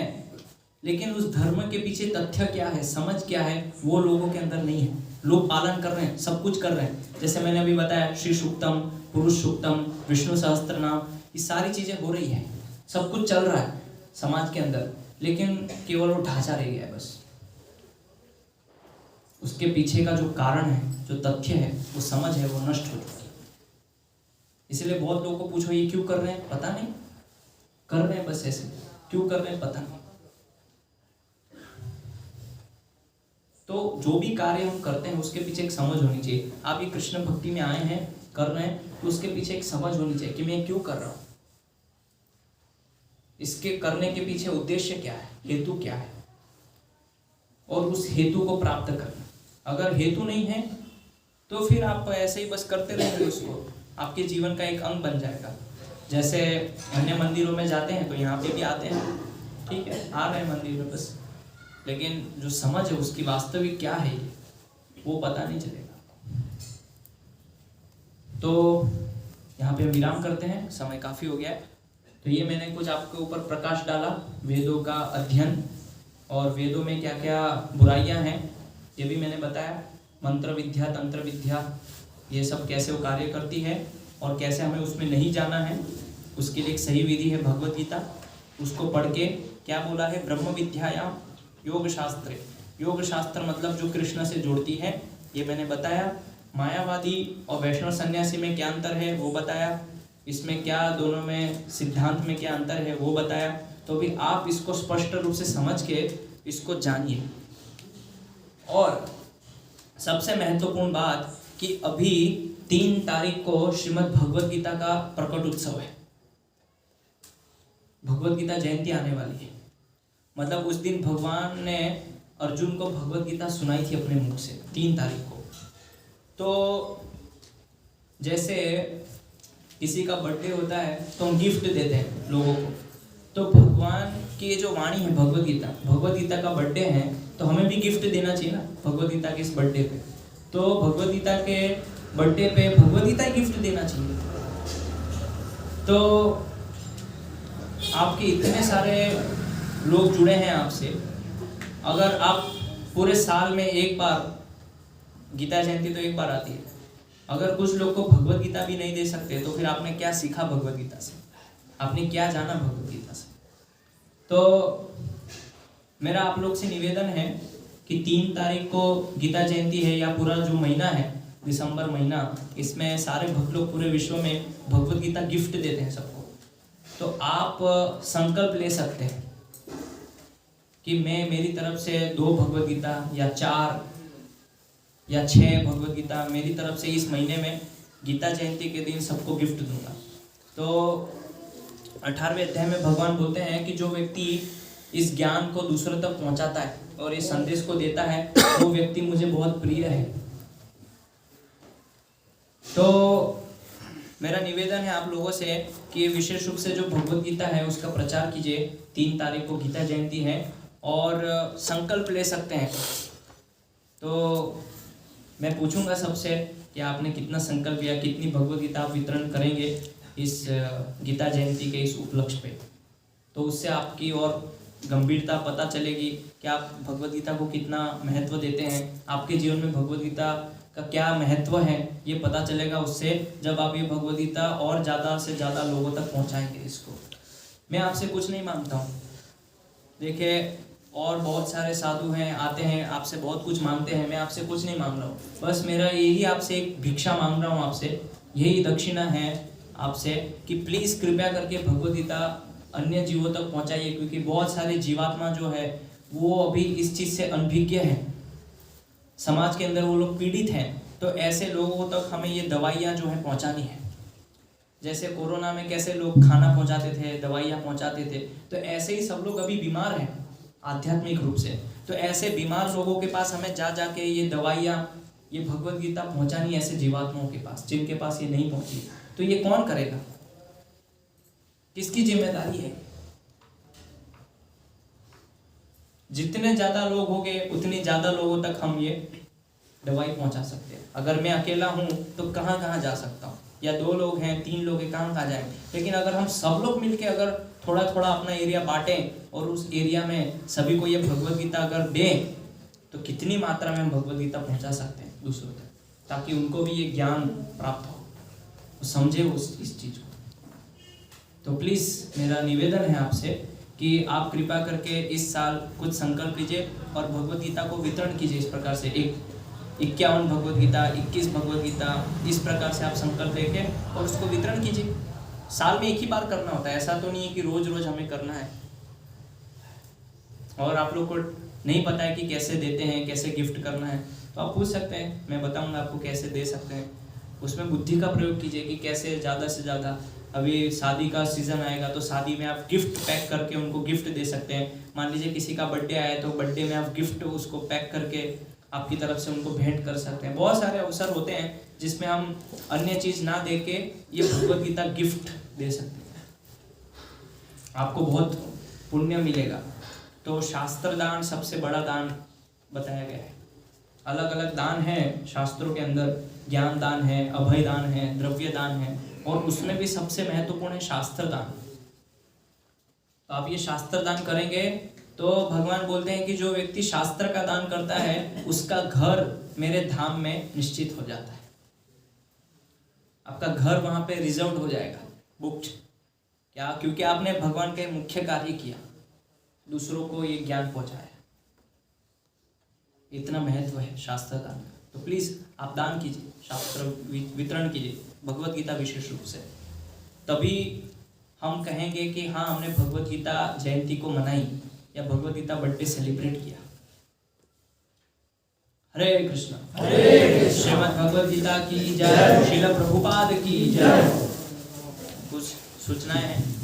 लेकिन उस धर्म के पीछे तथ्य क्या है, समझ क्या है, वो लोगों के अंदर नहीं है। लोग पालन कर रहे हैं, सब कुछ कर रहे हैं, जैसे मैंने अभी बताया, श्री सूक्तम, पुरुष सूक्तम, विष्णु सहस्त्र नाम, ये सारी चीजें हो रही है, सब कुछ चल रहा है समाज के अंदर, लेकिन केवल वो ढांचा रह गया है बस। उसके पीछे का जो कारण है, जो तथ्य है, वो समझ है, वो नष्ट हो चुकी है। इसलिए बहुत लोगों को पूछो ये क्यों कर रहे हैं, पता नहीं, कर रहे हैं बस ऐसे, क्यों कर रहे हैं पता नहीं। तो जो भी कार्य हम करते हैं उसके पीछे एक समझ होनी चाहिए। आप ये कृष्ण भक्ति में आए हैं, कर रहे हैं, तो उसके पीछे एक समझ होनी चाहिए कि मैं क्यों कर रहा हूं, इसके करने के पीछे उद्देश्य क्या है, हेतु क्या है, और उस हेतु को प्राप्त करना। अगर हेतु नहीं है तो फिर आप ऐसे ही बस करते रहेंगे, उसको आपके जीवन का एक अंग बन जाएगा। जैसे अन्य मंदिरों में जाते हैं तो यहाँ पे भी आते हैं, ठीक है, आ रहे हैं मंदिर में बस, लेकिन जो समझ है उसकी वास्तविक क्या है वो पता नहीं चलेगा। तो यहाँ पे हम विराम करते हैं, समय काफी हो गया है। तो ये मैंने कुछ आपके ऊपर प्रकाश डाला, वेदों का अध्ययन और वेदों में क्या क्या बुराइयां हैं ये भी मैंने बताया। मंत्र विद्या, तंत्र विद्या, ये सब कैसे वो कार्य करती है और कैसे हमें उसमें नहीं जाना है, उसके लिए एक सही विधि है भगवद गीता। उसको पढ़ के क्या बोला है, ब्रह्म विद्यायाम योग शास्त्र। योग शास्त्र मतलब जो कृष्ण से जोड़ती है, ये मैंने बताया। मायावादी और वैष्णव सन्यासी में क्या अंतर है वो बताया। इसमें क्या दोनों में सिद्धांत में क्या अंतर है वो बताया। तो भी आप इसको स्पष्ट रूप से समझ के इसको जानिए। और सबसे महत्वपूर्ण बात कि अभी 3 तारीख को श्रीमद् भगवद गीता का प्रकट उत्सव है। भगवद गीता जयंती आने वाली है। मतलब उस दिन भगवान ने अर्जुन को भगवद गीता सुनाई थी अपने मुख से 3 तारीख को। तो जैसे किसी का बर्थडे होता है तो हम गिफ्ट देते हैं लोगों को, तो भगवान की जो वाणी है भगवद गीता का बर्थडे है तो हमें भी गिफ्ट देना चाहिए ना भगवद गीता के इस बर्थडे पे। तो भगवद गीता के बर्थडे पे भगवद गीता ही गिफ्ट देना चाहिए। तो आपके इतने सारे लोग जुड़े हैं आपसे, अगर आप पूरे साल में एक बार, गीता जयंती तो एक बार आती है, अगर कुछ लोग को भगवद गीता भी नहीं दे सकते तो फिर आपने क्या सीखा भगवद गीता से, आपने क्या जाना भगवद गीता से। तो मेरा आप लोग से निवेदन है कि 3 तारीख को गीता जयंती है, या पूरा जो महीना है दिसंबर महीना, इसमें सारे भक्त लोग पूरे विश्व में भगवद गीता गिफ्ट देते हैं सबको। तो आप संकल्प ले सकते हैं कि मैं मेरी तरफ से 2 भगवद गीता या 4 या 6 भगवद गीता मेरी तरफ से इस महीने में गीता जयंती के दिन सबको गिफ्ट दूंगा। तो 18वें अध्याय में भगवान बोलते हैं कि जो व्यक्ति इस ज्ञान को दूसरों तक पहुंचाता है और इस संदेश को देता है वो व्यक्ति मुझे बहुत प्रिय है। तो मेरा निवेदन है आप लोगों से कि विशेष रूप से जो भगवद गीता है उसका प्रचार कीजिए। 3 तारीख को गीता जयंती है और संकल्प ले सकते हैं। तो मैं पूछूंगा सबसे कि आपने कितना संकल्प लिया, कितनी भगवद गीता आप वितरण करेंगे इस गीता जयंती के इस उपलक्ष्य पे। तो उससे आपकी और गंभीरता पता चलेगी कि आप भगवद गीता को कितना महत्व देते हैं, आपके जीवन में भगवद गीता का क्या महत्व है ये पता चलेगा उससे, जब आप ये भगवद गीता और ज़्यादा से ज़्यादा लोगों तक पहुंचाएंगे इसको। मैं आपसे कुछ नहीं मांगता हूँ, देखिए और बहुत सारे साधु हैं आते हैं आपसे बहुत कुछ मांगते हैं, मैं आपसे कुछ नहीं मांग रहा हूँ। बस मेरा यही आपसे एक भिक्षा मांग रहा हूँ, आपसे यही दक्षिणा है आपसे कि प्लीज़ कृपया करके भगवद गीता अन्य जीवों तक पहुँचाइए, क्योंकि बहुत सारे जीवात्मा जो है वो अभी इस चीज़ से अनभिज्ञ हैं, समाज के अंदर वो लोग पीड़ित हैं। तो ऐसे लोगों तक हमें ये दवाइयाँ जो है पहुँचानी है। जैसे कोरोना में कैसे लोग खाना पहुँचाते थे, दवाइयाँ पहुँचाते थे, तो ऐसे ही सब लोग अभी बीमार हैं आध्यात्मिक रूप से। तो ऐसे बीमार लोगों के पास हमें जा जाके ये दवाइयाँ, ये भगवद गीता पहुँचानी है ऐसे जीवात्माओं के पास जिनके पास ये नहीं पहुँची। तो ये कौन करेगा, किसकी जिम्मेदारी है? जितने ज़्यादा लोग होंगे उतनी ज़्यादा लोगों तक हम ये दवाई पहुंचा सकते हैं। अगर मैं अकेला हूं तो कहां कहां जा सकता हूं, या 2 लोग हैं 3 लोग हैं कहां कहां जाएंगे। लेकिन अगर हम सब लोग मिलके अगर थोड़ा थोड़ा अपना एरिया बांटें और उस एरिया में सभी को ये भगवद गीता अगर दें तो कितनी मात्रा में हम भगवद गीता पहुंचा सकते हैं दूसरों तक, ताकि उनको भी ये ज्ञान प्राप्त हो, वो समझे इस चीज़ को। तो प्लीज़ मेरा निवेदन है आपसे कि आप कृपा करके इस साल कुछ संकल्प लीजिए और भगवद गीता को वितरण कीजिए। इस प्रकार से 51 भगवद गीता, 21 भगवद गीता, इस प्रकार से आप संकल्प लेके और उसको वितरण कीजिए। साल में एक ही बार करना होता है, ऐसा तो नहीं है कि रोज रोज हमें करना है। और आप लोग को नहीं पता है कि कैसे देते हैं, कैसे गिफ्ट करना है, तो आप पूछ सकते हैं, मैं बताऊंगा आपको कैसे दे सकते हैं। उसमें बुद्धि का प्रयोग कीजिए कि कैसे ज़्यादा से ज़्यादा। अभी शादी का सीज़न आएगा तो शादी में आप गिफ्ट पैक करके उनको गिफ्ट दे सकते हैं। मान लीजिए किसी का बर्थडे आया है तो बर्थडे में आप गिफ्ट उसको पैक करके आपकी तरफ से उनको भेंट कर सकते हैं। बहुत सारे अवसर होते हैं जिसमें हम अन्य चीज़ ना दे के ये भगवद गीता गिफ्ट दे सकते हैं, आपको बहुत पुण्य मिलेगा। तो शास्त्र दान सबसे बड़ा दान बताया गया है। अलग अलग दान है शास्त्रों के अंदर, ज्ञान दान है, अभय दान है, द्रव्य दान है, और उसमें भी सबसे महत्वपूर्ण है शास्त्र दान। तो आप ये शास्त्र दान करेंगे तो भगवान बोलते हैं कि जो व्यक्ति शास्त्र का दान करता है उसका घर मेरे धाम में निश्चित हो जाता है। आपका घर वहां पे रिजर्व हो जाएगा, बुक्ड। क्या? क्योंकि आपने भगवान का मुख्य कार्य किया, दूसरों को ये ज्ञान पहुंचाया। इतना महत्व है शास्त्र दान का। तो प्लीज आप दान कीजिए, शास्त्र वितरण कीजिए, भगवत गीता विशेष रूप से। तभी हम कहेंगे कि हाँ, हमने भगवत गीता जयंती को मनाई या भगवत गीता बर्थडे सेलिब्रेट किया। हरे कृष्ण। श्रीमद् भगवत गीता की जय। श्रील प्रभुपाद की जय। कुछ सूचनाएं हैं?